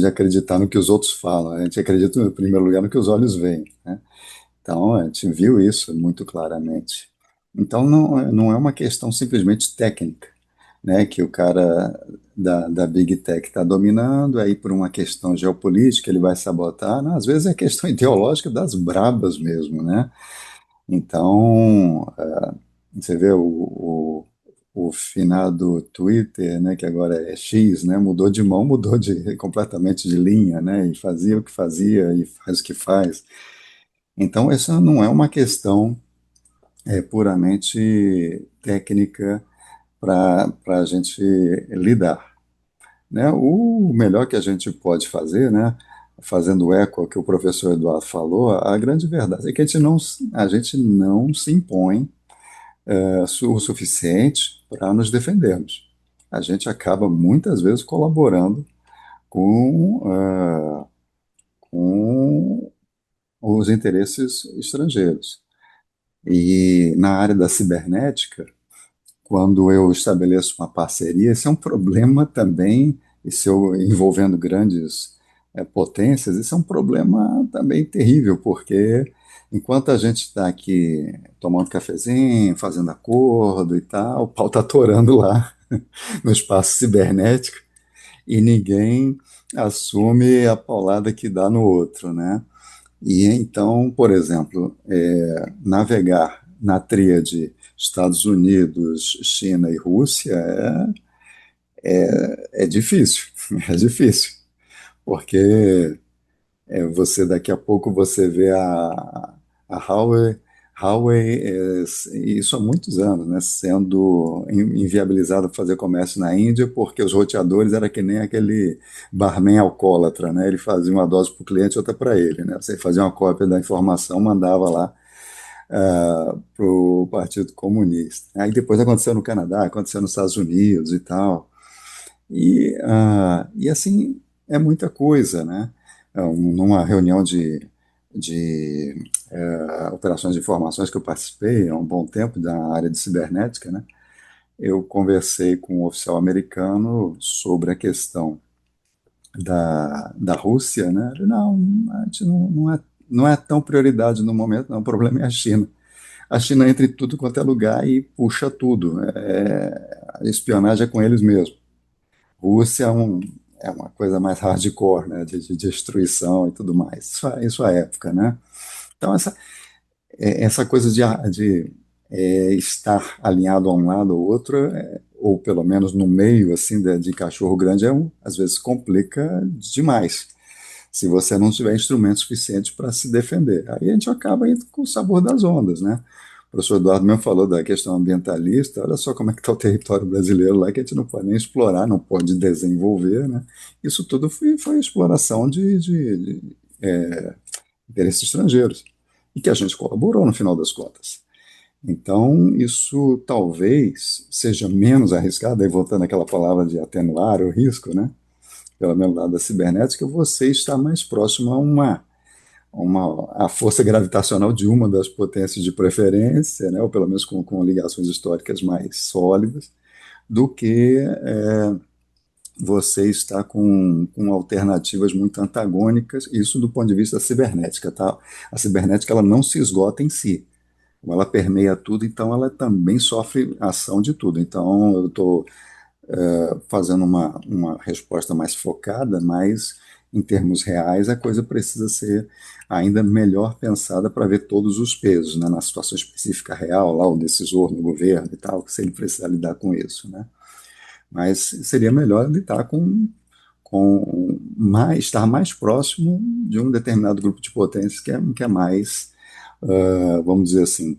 acreditar no que os outros falam. A gente acredita, em primeiro lugar, no que os olhos veem, né? Então, a gente viu isso muito claramente. Então, não é uma questão simplesmente técnica, né? Que o cara da Big Tech está dominando, aí por uma questão geopolítica ele vai sabotar. Não, às vezes é questão ideológica das brabas mesmo, né? Então, você vê o finado Twitter, né, que agora é X, né, mudou de mão, mudou completamente de linha, né, e fazia o que fazia e faz o que faz. Então, essa não é uma questão puramente técnica para a gente lidar, né? O melhor que a gente pode fazer, né, fazendo eco ao que o professor Eduardo falou, a grande verdade é que a gente não se impõe o suficiente para nos defendermos. A gente acaba muitas vezes colaborando com, com os interesses estrangeiros. E na área da cibernética, quando eu estabeleço uma parceria, esse é um problema também, envolvendo grandes potências, isso é um problema também terrível, porque enquanto a gente está aqui tomando cafezinho, fazendo acordo e tal, o pau está atorando lá no espaço cibernético e ninguém assume a paulada que dá no outro, né? E então, por exemplo, navegar na tríade Estados Unidos, China e Rússia é difícil, é difícil, porque você daqui a pouco você vê a Huawei, isso há muitos anos, né, sendo inviabilizado fazer comércio na Índia, porque os roteadores era que nem aquele barman alcoólatra, né? Ele fazia uma dose para o cliente e outra para ele, né? Você fazia uma cópia da informação, mandava lá para o Partido Comunista. Aí depois aconteceu no Canadá, aconteceu nos Estados Unidos e tal. E assim, é muita coisa, né? Numa reunião de operações de informações que eu participei há um bom tempo da área de cibernética, né? Eu conversei com um oficial americano sobre a questão da Rússia, né? Ele, não, a gente não é tão prioridade no momento, não, o problema é a China. A China entra em tudo quanto é lugar e puxa tudo. A espionagem é com eles mesmo. Rússia é uma coisa mais hardcore, né, de destruição e tudo mais. Isso é época, né? Então, essa coisa de estar alinhado a um lado ou outro, ou pelo menos no meio assim de cachorro grande, às vezes complica demais, se você não tiver instrumento suficiente para se defender. Aí a gente acaba indo com o sabor das ondas, né? O professor Eduardo mesmo falou da questão ambientalista, olha só como é que está o território brasileiro lá, que a gente não pode nem explorar, não pode desenvolver, né? Isso tudo foi exploração de interesses estrangeiros, e que a gente colaborou no final das contas. Então, isso talvez seja menos arriscado, aí voltando àquela palavra de atenuar o risco, né? Pelo menos lado da cibernética, você está mais próximo a a força gravitacional de uma das potências de preferência, né? Ou pelo menos com ligações históricas mais sólidas, do que você está com alternativas muito antagônicas, isso do ponto de vista da cibernética, tá? A cibernética ela não se esgota em si, ela permeia tudo, então ela também sofre ação de tudo. Então eu estou fazendo uma resposta mais focada, mas em termos reais a coisa precisa ser ainda melhor pensada para ver todos os pesos, né? Na situação específica real, lá o decisor no governo e tal, se ele precisar lidar com isso, né? Mas seria melhor lidar estar mais próximo de um determinado grupo de potências que é mais, vamos dizer assim,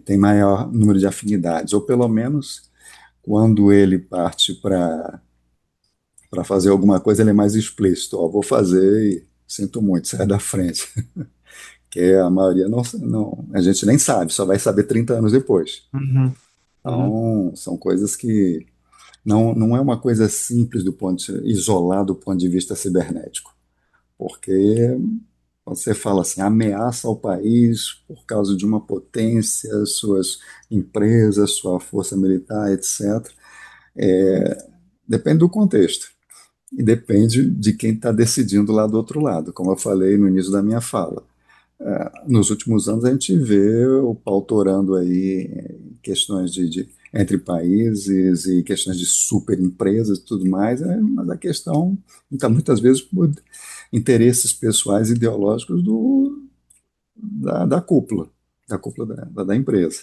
tem maior número de afinidades, ou pelo menos quando ele parte para fazer alguma coisa, ele é mais explícito. Ó, vou fazer e sinto muito, sai da frente. Que a maioria a gente nem sabe, só vai saber 30 anos depois. Uhum, uhum. Então, são coisas que não é uma coisa simples isolado do ponto de vista cibernético, porque você fala assim, ameaça ao país por causa de uma potência, suas empresas, sua força militar, etc. Depende do contexto e depende de quem está decidindo lá do outro lado, como eu falei no início da minha fala. Nos últimos anos a gente vê o pau torando aí questões entre países e questões de super empresas e tudo mais, mas a questão está muitas vezes por interesses pessoais ideológicos da cúpula da empresa.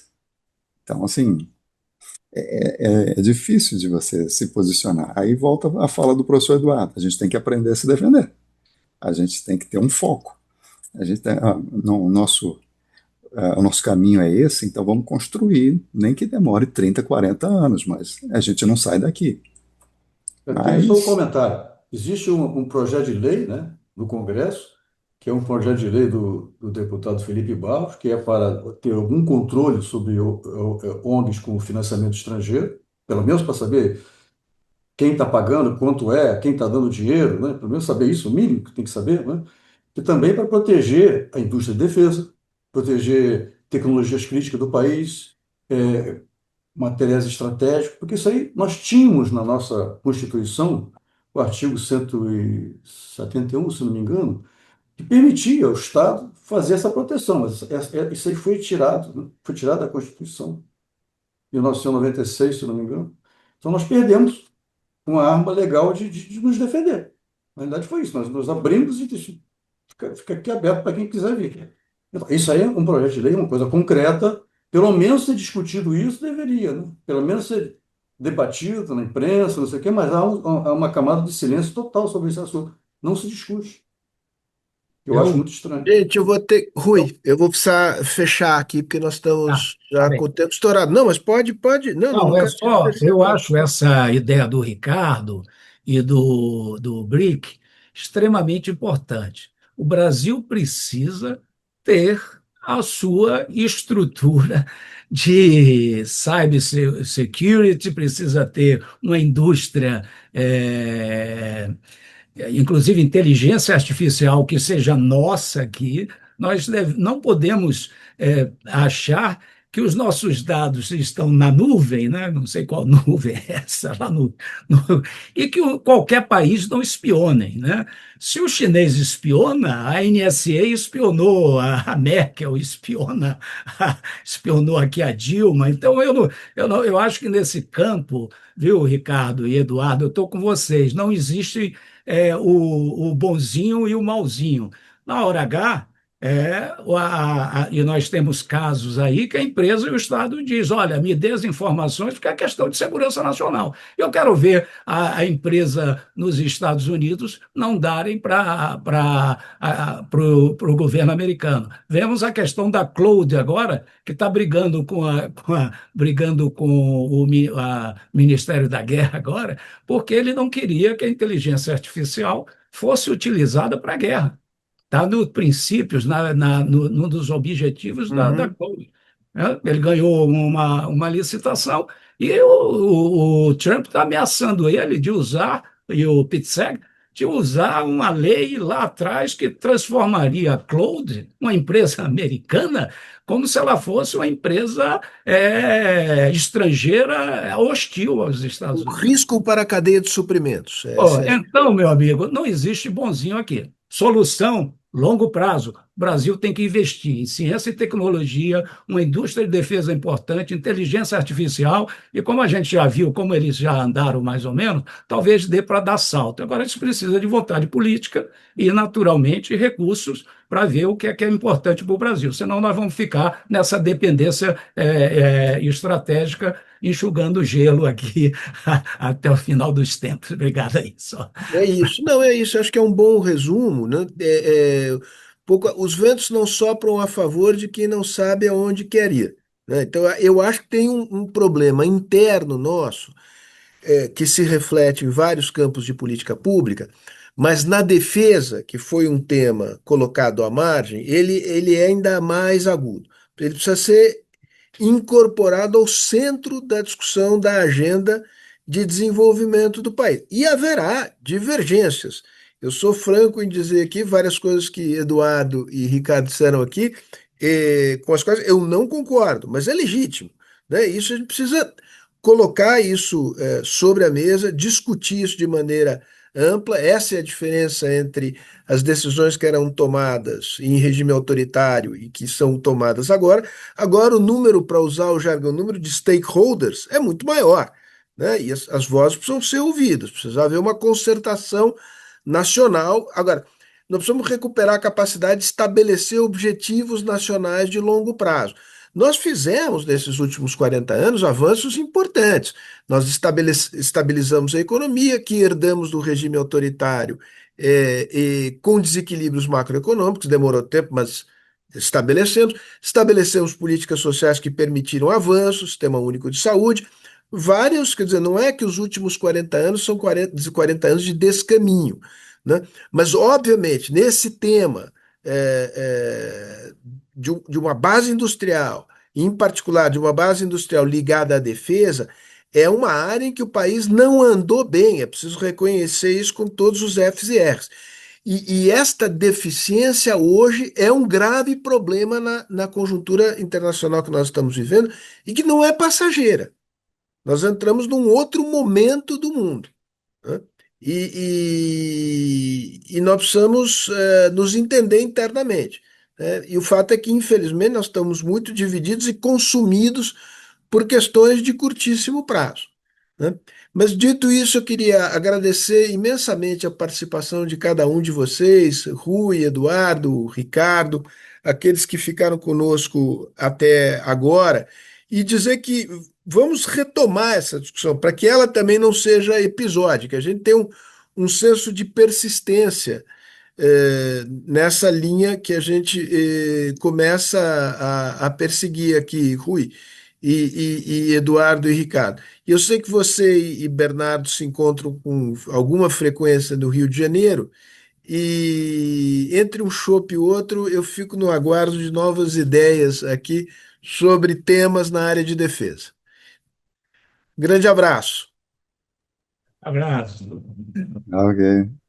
Então, assim, é difícil de você se posicionar. Aí volta a fala do professor Eduardo, a gente tem que aprender a se defender, a gente tem que ter um foco. A gente tem, o nosso caminho é esse, então vamos construir, nem que demore 30, 40 anos, mas a gente não sai daqui. Eu tenho só um Mas, comentário. Existe um projeto de lei, né, no Congresso, que é um projeto de lei do deputado Felipe Barros, que é para ter algum controle sobre ONGs com financiamento estrangeiro, pelo menos para saber quem está pagando, quanto é, quem está dando dinheiro, né, pelo menos saber isso, o mínimo que tem que saber, né, e também para proteger a indústria de defesa, proteger tecnologias críticas do país, materiais estratégicos, porque isso aí nós tínhamos na nossa Constituição, o artigo 171, se não me engano, que permitia ao Estado fazer essa proteção, mas isso aí foi tirado, né? Foi tirado da Constituição, em 1996, se não me engano. Então nós perdemos uma arma legal de nos defender. Na verdade foi isso, nós nos abrimos e fica aqui aberto para quem quiser vir. Então, isso aí é um projeto de lei, uma coisa concreta, pelo menos ser discutido isso deveria, né? Pelo menos ser debatido na imprensa, não sei o quê, mas há uma camada de silêncio total sobre esse assunto. Não se discute. Eu acho Eu, muito estranho. Gente, eu vou ter. eu, Rui, eu vou precisar fechar aqui, porque nós tá, estamos tá já com bem. o tempo estourado. Não, mas pode. Não, não, Não, não é quero te só, eu acrescentar. acho essa ideia do Ricardo e do BRIC extremamente importante. O Brasil precisa ter a sua estrutura de cybersecurity, precisa ter uma indústria, inclusive inteligência artificial, que seja nossa aqui. Não podemos achar que os nossos dados estão na nuvem, né? Não sei qual nuvem é essa, e que qualquer país não espionem. Né? Se o chinês espiona, a NSA espionou, a Merkel espionou aqui a Dilma. Então, eu acho que nesse campo, viu, Ricardo e Eduardo, eu estou com vocês. Não existe o bonzinho e o malzinho. Na hora H, e nós temos casos aí que a empresa e o Estado diz, olha, me dê as informações porque é questão de segurança nacional. Eu quero ver a empresa nos Estados Unidos não darem para o governo americano. Vemos a questão da Cloud agora, que está brigando brigando com o Ministério da Guerra agora, porque ele não queria que a inteligência artificial fosse utilizada para a guerra. Está nos princípios, num dos objetivos da Uhum. Cloud. Né? Ele ganhou uma licitação e o Trump está ameaçando ele de usar, e o Pizzek, de usar uma lei lá atrás que transformaria a Cloud, uma empresa americana, como se ela fosse uma empresa estrangeira hostil aos O Estados Unidos. risco para a cadeia de suprimentos. Ó, Essa é. então, meu amigo, não existe bonzinho aqui. Solução, longo prazo. O Brasil tem que investir em ciência e tecnologia, uma indústria de defesa importante, inteligência artificial, e como a gente já viu, como eles já andaram mais ou menos, talvez dê para dar salto. Agora, a gente precisa de vontade política e, naturalmente, recursos para ver o que é importante para o Brasil. Senão, nós vamos ficar nessa dependência estratégica, enxugando gelo aqui até o final dos tempos. Obrigado aí, só. É isso. Não, é isso. Acho que é um bom resumo, né? Os ventos não sopram a favor de quem não sabe aonde quer ir. Né? Então, eu acho que tem um problema interno nosso, que se reflete em vários campos de política pública, mas na defesa, que foi um tema colocado à margem, ele é ainda mais agudo. Ele precisa ser incorporado ao centro da discussão da agenda de desenvolvimento do país. E haverá divergências. Eu sou franco em dizer aqui várias coisas que Eduardo e Ricardo disseram aqui, com as quais eu não concordo, mas é legítimo. Né? Isso a gente precisa colocar isso sobre a mesa, discutir isso de maneira ampla. Essa é a diferença entre as decisões que eram tomadas em regime autoritário e que são tomadas agora. Agora, o número, para usar o jargão, o número de stakeholders é muito maior, né? E as vozes precisam ser ouvidas, precisa haver uma concertação nacional. Agora, nós precisamos recuperar a capacidade de estabelecer objetivos nacionais de longo prazo. Nós fizemos, nesses últimos 40 anos, avanços importantes. Nós estabilizamos a economia, que herdamos do regime autoritário, e com desequilíbrios macroeconômicos, demorou tempo, mas estabelecemos políticas sociais que permitiram avanços, sistema único de saúde, vários, quer dizer, não é que os últimos 40 anos são 40 anos de descaminho, né? Mas, obviamente, nesse tema de uma base industrial, em particular de uma base industrial ligada à defesa, é uma área em que o país não andou bem, é preciso reconhecer isso com todos os Fs e Rs. E esta deficiência hoje é um grave problema na conjuntura internacional que nós estamos vivendo e que não é passageira. Nós entramos num outro momento do mundo. Né? E nós precisamos nos entender internamente. Né? E o fato é que, infelizmente, nós estamos muito divididos e consumidos por questões de curtíssimo prazo. Né? Mas, dito isso, eu queria agradecer imensamente a participação de cada um de vocês, Rui, Eduardo, Ricardo, aqueles que ficaram conosco até agora, e dizer que vamos retomar essa discussão, para que ela também não seja episódica, a gente tem um senso de persistência nessa linha que a gente começa a perseguir aqui, Rui, e Eduardo e Ricardo. E eu sei que você e Bernardo se encontram com alguma frequência no Rio de Janeiro, e entre um chopp e outro, eu fico no aguardo de novas ideias aqui sobre temas na área de defesa. Grande abraço. Abraço. Ok.